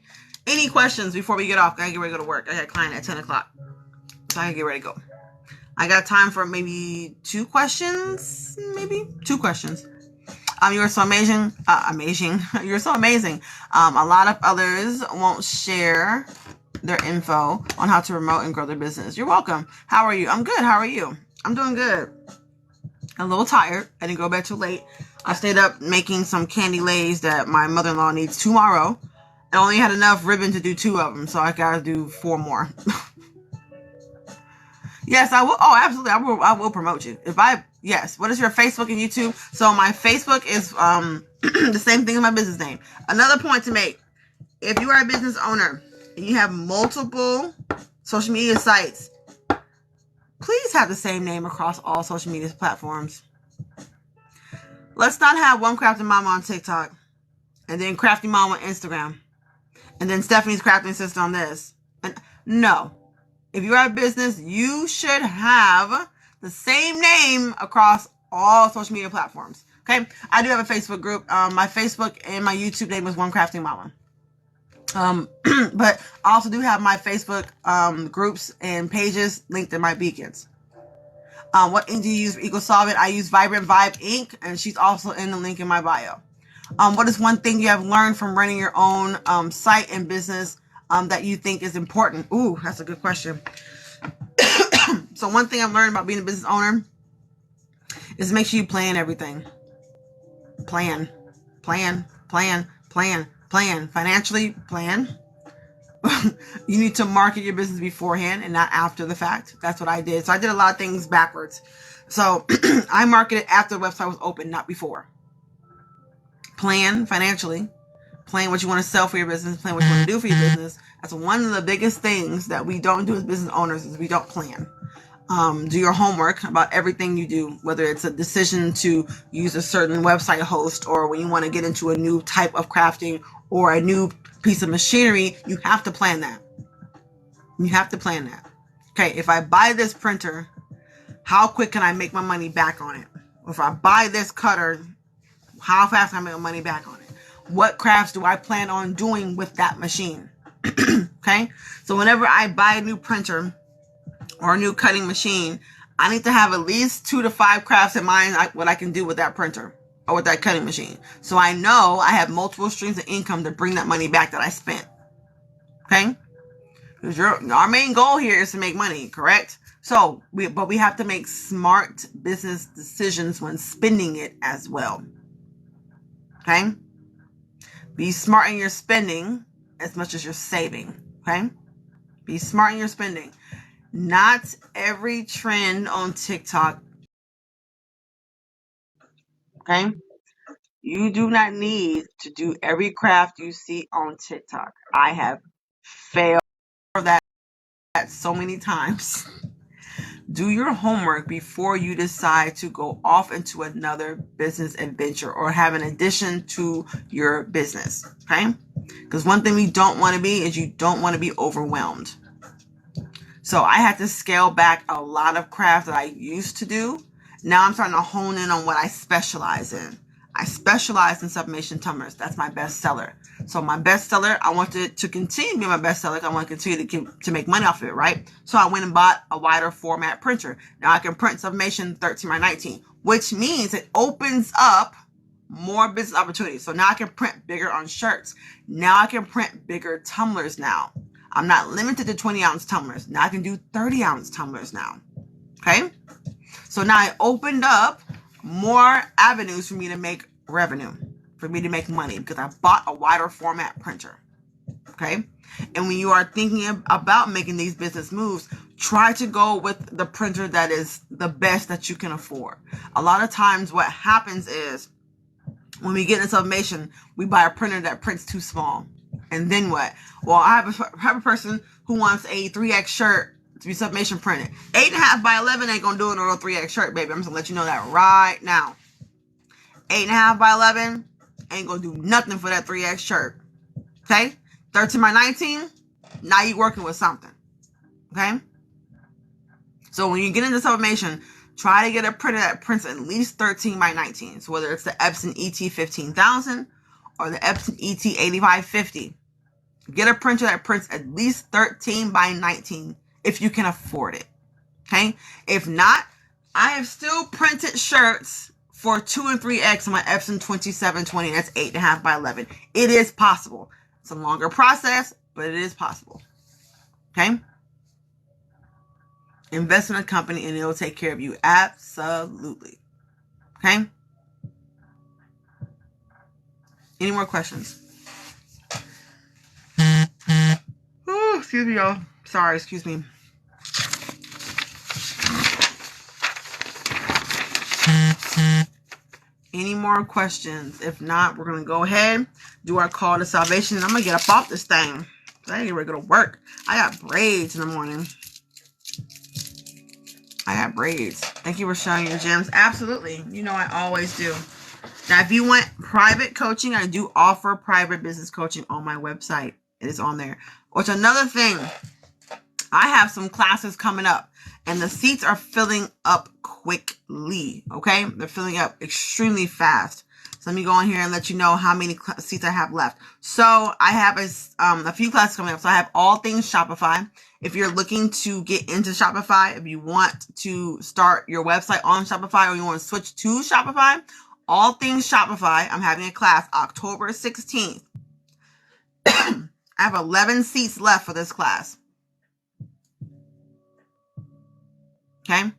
Any questions before we get off? I gotta get ready to go to work. I got a client at 10 o'clock. So I gotta get ready to go. I got time for maybe 2 questions. Maybe 2 questions. You're so amazing. Amazing. You're so amazing. A lot of others won't share their info on how to promote and grow their business. You're welcome. How are you? I'm good. How are you? I'm doing good. I'm a little tired. I didn't go to bed too late. I stayed up making some candy lays that my mother-in-law needs tomorrow. I only had enough ribbon to do 2 of them, so I gotta do 4 more. Yes, I will. Oh, absolutely. I will promote you. If I Yes. What is your Facebook and YouTube? So my Facebook is the same thing as my business name. Another point to make. If you are a business owner and you have multiple social media sites, please have the same name across all social media platforms. Let's not have one Crafty Mama on TikTok and then Crafty Mama on Instagram and then Stephanie's Crafting Sister on this. And no. If you are a business, you should have the same name across all social media platforms. Okay? I do have a Facebook group. My Facebook and my YouTube name is One Crafting Mama. But I also do have my Facebook groups and pages linked in my beacons. What ink do you use for Eco Solvent? I use Vibrant Vibe ink, and she's also in the link in my bio. What is one thing you have learned from running your own site and business that you think is important? Ooh, that's a good question. So one thing I've learned about being a business owner is make sure you plan everything. Plan. Financially, plan. You need to market your business beforehand and not after the fact. That's what I did. So I did a lot of things backwards. So I marketed after the website was open, not before. Plan financially. Plan what you want to sell for your business. Plan what you want to do for your business. That's one of the biggest things that we don't do as business owners is we don't plan. Do your homework about everything you do, whether it's a decision to use a certain website host or when you want to get into a new type of crafting or a new piece of machinery, you have to plan that. You have to plan that. Okay, if I buy this printer, how quick can I make my money back on it? If I buy this cutter, how fast can I make my money back on it? What crafts do I plan on doing with that machine? Okay, so whenever I buy a new printer or a new cutting machine, I need to have at least 2 to 5 crafts in mind what I can do with that printer or with that cutting machine. So I know I have multiple streams of income to bring that money back that I spent. Okay? Because our main goal here is to make money, correct? So, but we have to make smart business decisions when spending it as well. Okay? Be smart in your spending as much as you're saving. Okay? Be smart in your spending. Not every trend on TikTok. Okay? You do not need to do every craft you see on TikTok. I have failed for that so many times. Do your homework before you decide to go off into another business adventure or have an addition to your business. Okay? Because one thing we don't want to be is you don't want to be overwhelmed. So I had to scale back a lot of crafts that I used to do. Now I'm starting to hone in on what I specialize in. I specialize in sublimation tumblers. That's my best seller. So my best seller, I want to continue to be my best seller. I want to continue to make money off of it, right? So I went and bought a wider format printer. Now I can print sublimation 13 by 19, which means it opens up more business opportunities. So now I can print bigger on shirts. Now I can print bigger tumblers now. I'm not limited to 20-ounce tumblers. Now I can do 30-ounce tumblers now. Okay? So now I opened up more avenues for me to make revenue, for me to make money, because I bought a wider format printer. Okay? And when you are thinking about making these business moves, try to go with the printer that is the best that you can afford. A lot of times what happens is when we get into sublimation, we buy a printer that prints too small. And then what? Well, I have a person who wants a 3X shirt to be sublimation printed. 8.5 by 11 ain't gonna do it on a 3X shirt, baby. I'm just gonna let you know that right now. 8.5 by 11 ain't gonna do nothing for that 3X shirt. Okay? 13 by 19, now you're working with something. Okay? So when you get into sublimation, try to get a printer that prints at least 13 by 19. So whether it's the Epson ET 15000 or the Epson ET 8550. Get a printer that prints at least 13 by 19 if you can afford it. Okay? If not, I have still printed shirts for 2 and 3X on my Epson 2720. That's 8.5 by 11. It is possible. It's a longer process, but it is possible. Okay? Invest in a company and it'll take care of you. Absolutely. Okay? Any more questions? Ooh, excuse me, y'all. Sorry, excuse me. any more questions? If not, we're going to go ahead, do our call to salvation, and I'm going to get up off this thing. I ain't ready to go to work. I got braids in the morning. I got braids. Thank you for showing your gems. Absolutely. You know I always do. Now, if you want private coaching, I do offer private business coaching on my website. It is on there. Which, another thing, I have some classes coming up, and the seats are filling up quickly, okay? They're filling up extremely fast. So let me go on here and let you know how many seats I have left. So I have a few classes coming up. So I have all things Shopify. If you're looking to get into Shopify, if you want to start your website on Shopify, or you want to switch to Shopify, all things Shopify, I'm having a class October 16th. I have 11 seats left for this class. Okay.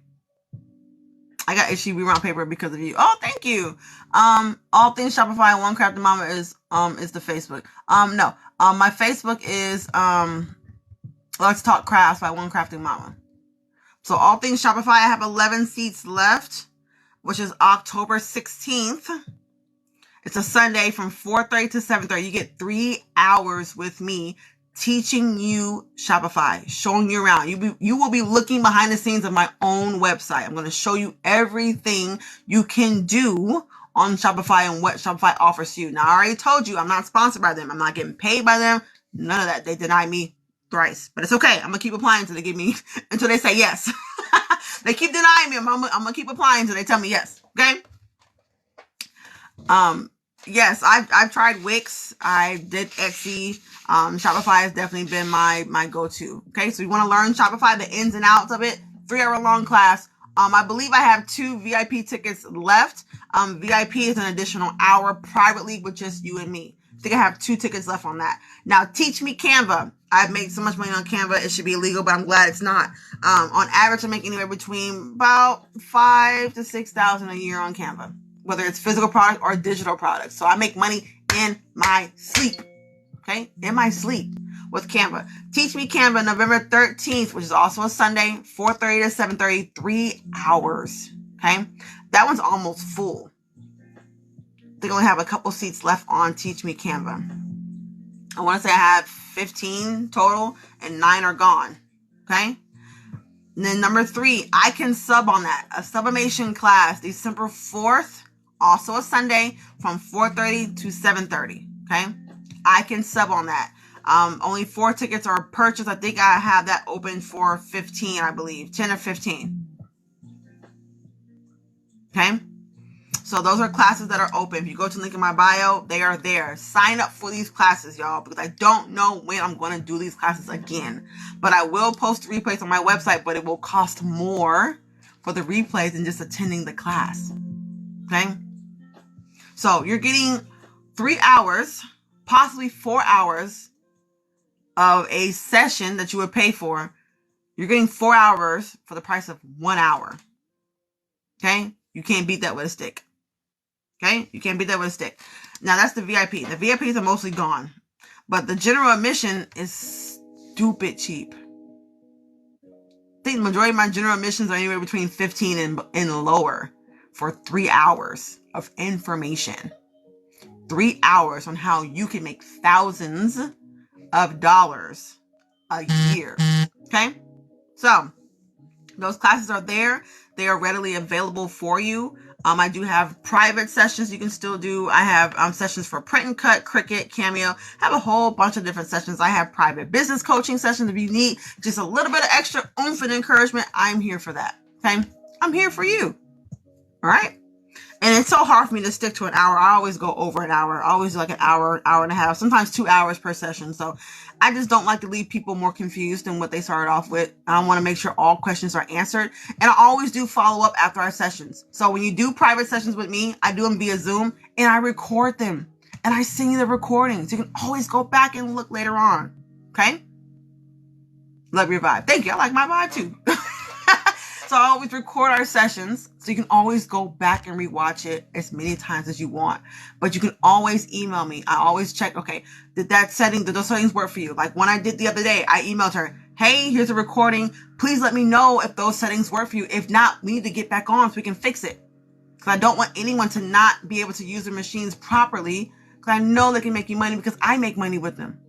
I got issue reround paper because of you. Oh, thank you. All things Shopify, One Crafted Mama is the Facebook. No. My Facebook is Let's Talk Crafts by One Crafted Mama. So all things Shopify, I have 11 seats left, which is October 16th. It's a Sunday from 4:30 to 7:30. You get 3 hours with me teaching you Shopify, showing you around. You will be looking behind the scenes of my own website. I'm going to show you everything you can do on Shopify and what Shopify offers you. Now, I already told you I'm not sponsored by them. I'm not getting paid by them. None of that. They denied me thrice, but it's okay. I'm going to keep applying until they give me, until they say yes. They keep denying me. I'm going to keep applying until they tell me yes. Okay. Yes, I've tried Wix. I did Etsy. Shopify has definitely been my go-to. Okay, so you want to learn Shopify, the ins and outs of it, 3-hour long class. I believe I have 2 VIP tickets left. VIP is an additional hour privately with just you and me. I think I have 2 tickets left on that. Now, Teach Me Canva. I've made so much money on Canva, it should be illegal, but I'm glad it's not. On average, I make anywhere between about $5,000 to $6,000 a year on Canva, whether it's physical product or digital products. So I make money in my sleep. Okay, in my sleep with Canva. Teach Me Canva, November 13th, which is also a Sunday, 4:30 to 7:30, 3 hours. Okay, that one's almost full. They only have a couple seats left on Teach Me Canva. I want to say I have 15 total and 9 are gone. Okay. And then number 3, I can sub on that. A sublimation class, December 4th, also a Sunday, from 4:30 to 7:30. Okay. I can sub on that. Only 4 tickets are purchased. I think I have that open for 15, I believe. 10 or 15. Okay. So those are classes that are open. If you go to the link in my bio, they are there. Sign up for these classes, y'all, because I don't know when I'm going to do these classes again. But I will post replays on my website, but it will cost more for the replays than just attending the class. Okay. So you're getting 3 hours, possibly 4 hours of a session that you would pay for. You're getting 4 hours for the price of 1 hour. Okay. You can't beat that with a stick. Okay, you can't beat that with a stick. Now, that's the VIP. The VIPs are mostly gone. But the general admission is stupid cheap. I think the majority of my general admissions are anywhere between 15 and lower for 3 hours of information. 3 hours on how you can make thousands of dollars a year. Okay, so those classes are there. They are readily available for you. I do have private sessions you can still do. I have sessions for print and cut, Cricut, Cameo. I have a whole bunch of different sessions. I have private business coaching sessions. If you need just a little bit of extra oomph and encouragement, I'm here for that. Okay? I'm here for you. All right? And it's so hard for me to stick to an hour. I always go over an hour. I always do like an hour, hour and a half, sometimes 2 hours per session. So I just don't like to leave people more confused than what they started off with. I want to make sure all questions are answered. And I always do follow up after our sessions. So when you do private sessions with me, I do them via Zoom and I record them and I send you the recordings. You can always go back and look later on. Okay? Love your vibe. Thank you. I like my vibe too. So I always record our sessions so you can always go back and rewatch it as many times as you want. But you can always email me. I always check, okay, did those settings work for you? Like when I did the other day, I emailed her, hey, here's a recording. Please let me know if those settings work for you. If not, we need to get back on so we can fix it. Because I don't want anyone to not be able to use their machines properly, because I know they can make you money because I make money with them.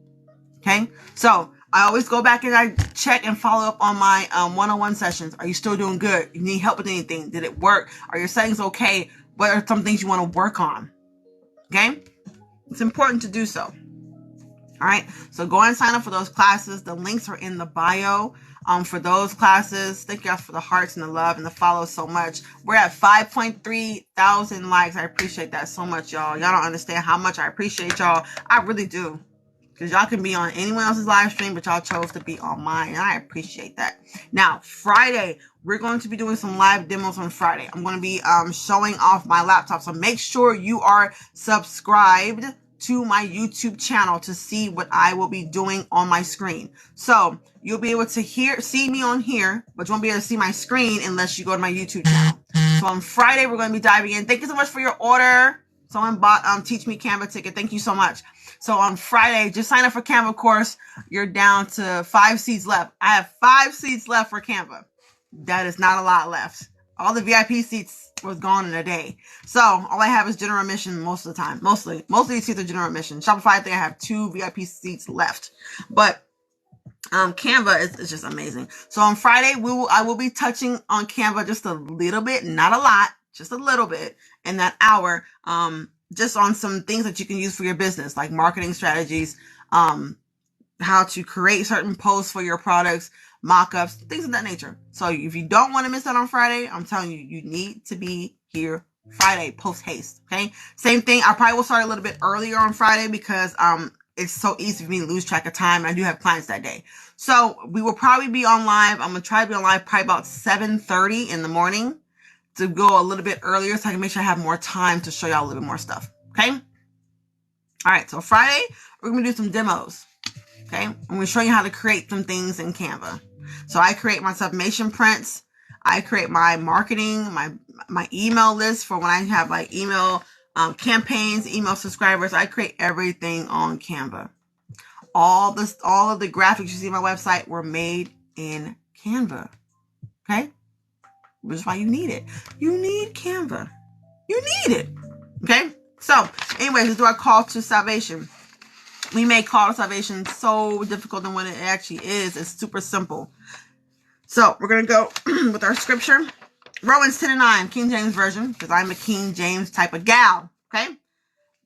Okay? So I always go back and I check and follow up on my one-on-one sessions. Are you still doing good? You need help with anything? Did it work? Are your settings okay? What are some things you want to work on? Okay? It's important to do so. All right. So go and sign up for those classes. The links are in the bio for those classes. Thank you guys for the hearts and the love and the follows so much. We're at 5.3 thousand likes. I appreciate that so much, y'all. Y'all don't understand how much I appreciate y'all. I really do. Because y'all can be on anyone else's live stream, but y'all chose to be on mine. And I appreciate that. Now, Friday, we're going to be doing some live demos on Friday. I'm going to be showing off my laptop. So make sure you are subscribed to my YouTube channel to see what I will be doing on my screen. So you'll be able to see me on here, but you won't be able to see my screen unless you go to my YouTube channel. So on Friday, we're going to be diving in. Thank you so much for your order. Someone bought Teach Me Canva ticket. Thank you so much. So on Friday, just sign up for Canva course. You're down to 5 seats left. I have 5 seats left for Canva. That is not a lot left. All the VIP seats was gone in a day. So all I have is general admission most of the time. Most of these seats are general admission. Shopify, I think I have 2 VIP seats left. But Canva is just amazing. So on Friday, I will be touching on Canva just a little bit, not a lot, just a little bit in that hour. Just on some things that you can use for your business, like marketing strategies, how to create certain posts for your products, mock-ups, things of that nature. So if you don't want to miss out on Friday, I'm telling you, you need to be here Friday, post haste. Okay. Same thing. I probably will start a little bit earlier on Friday because, it's so easy for me to lose track of time. I do have clients that day. So we will probably be on live. I'm going to try to be on live probably about 7:30 in the morning to go a little bit earlier so I can make sure I have more time to show y'all a little bit more stuff. Okay. All right. So Friday, we're going to do some demos. Okay. I'm going to show you how to create some things in Canva. So I create my sublimation prints. I create my marketing, my email list for when I have like email campaigns, email subscribers. I create everything on Canva. All of the graphics you see on my website were made in Canva. Okay. Which is why you need it. You need Canva. You need it. Okay. So anyways, let's do our call to salvation. We make call to salvation so difficult than what it actually is. It's super simple. So we're going to go with our scripture. Romans 10:9, King James Version, because I'm a King James type of gal. Okay.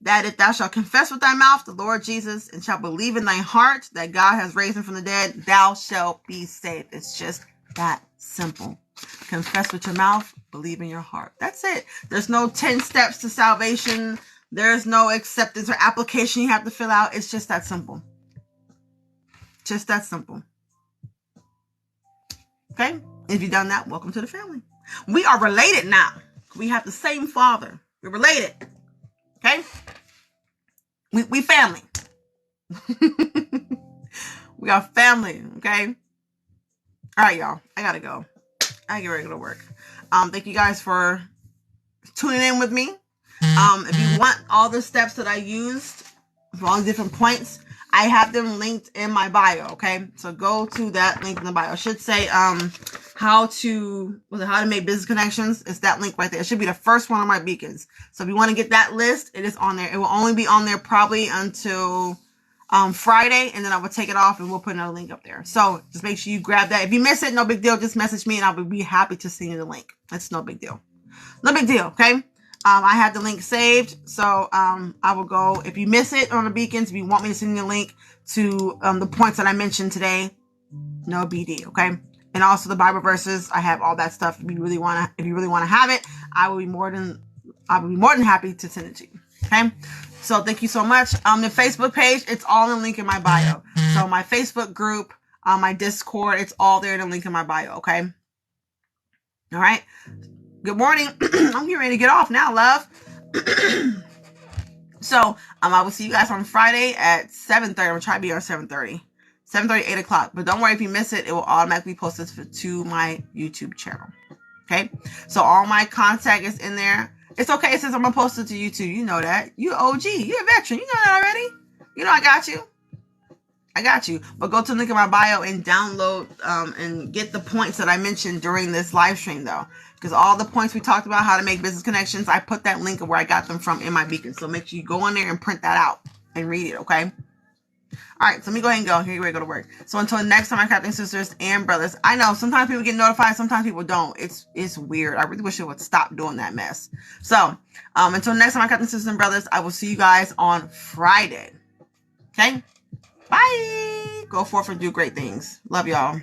That if thou shalt confess with thy mouth the Lord Jesus and shalt believe in thy heart that God has raised him from the dead, thou shalt be saved. It's just that simple. Confess with your mouth, believe in your heart. That's it. There's no 10 steps to salvation. There's no acceptance or application you have to fill out. It's just that simple. Just that simple. Okay? If you've done that, welcome to the family. We are related now. We have the same father. We're related. Okay? We family. We are family. Okay? All right, y'all. I gotta go. I get ready to go to work. Thank you guys for tuning in with me. If you want all the steps that I used for all the different points, I have them linked in my bio. Okay, so go to that link in the bio. It should say how to make business connections. It's that link right there. It should be the first one on my beacons. So if you want to get that list, it is on there. It will only be on there probably until Friday, and then I will take it off and we'll put another link up there. So just make sure you grab that. If you miss it, no big deal. Just message me and I will be happy to send you the link. It's no big deal. No big deal. Okay. I have the link saved. So I will go. If you miss it on the beacons, if you want me to send you the link to the points that I mentioned today, no BD. Okay. And also the Bible verses. I have all that stuff. If you really want to have it, I will be more than happy to send it to you. Okay. So thank you so much. The Facebook page, it's all in the link in my bio. So my Facebook group, my Discord, it's all there in the link in my bio. Okay. All right. Good morning. I'm getting ready to get off now, love. So I will see you guys on Friday at 7:30. I'm gonna try to be on 7:30, 8 o'clock. But don't worry, if you miss it, it will automatically post it to my YouTube channel. Okay. So all my contact is in there. It's okay. It says I'm gonna post it to YouTube. You know that. You OG. You're a veteran. You know that already. You know I got you. I got you. But go to the link in my bio and download and get the points that I mentioned during this live stream, though. Because all the points we talked about, how to make business connections, I put that link of where I got them from in my beacon. So make sure you go on there and print that out and read it, okay? All right, so let me go ahead and go. Here you go to work. So until next time, my crafting sisters and brothers. I know sometimes people get notified, sometimes people don't. It's weird. I really wish it would stop doing that mess. So until next time, my crafting sisters and brothers, I will see you guys on Friday. Okay? Bye. Go forth and do great things. Love y'all.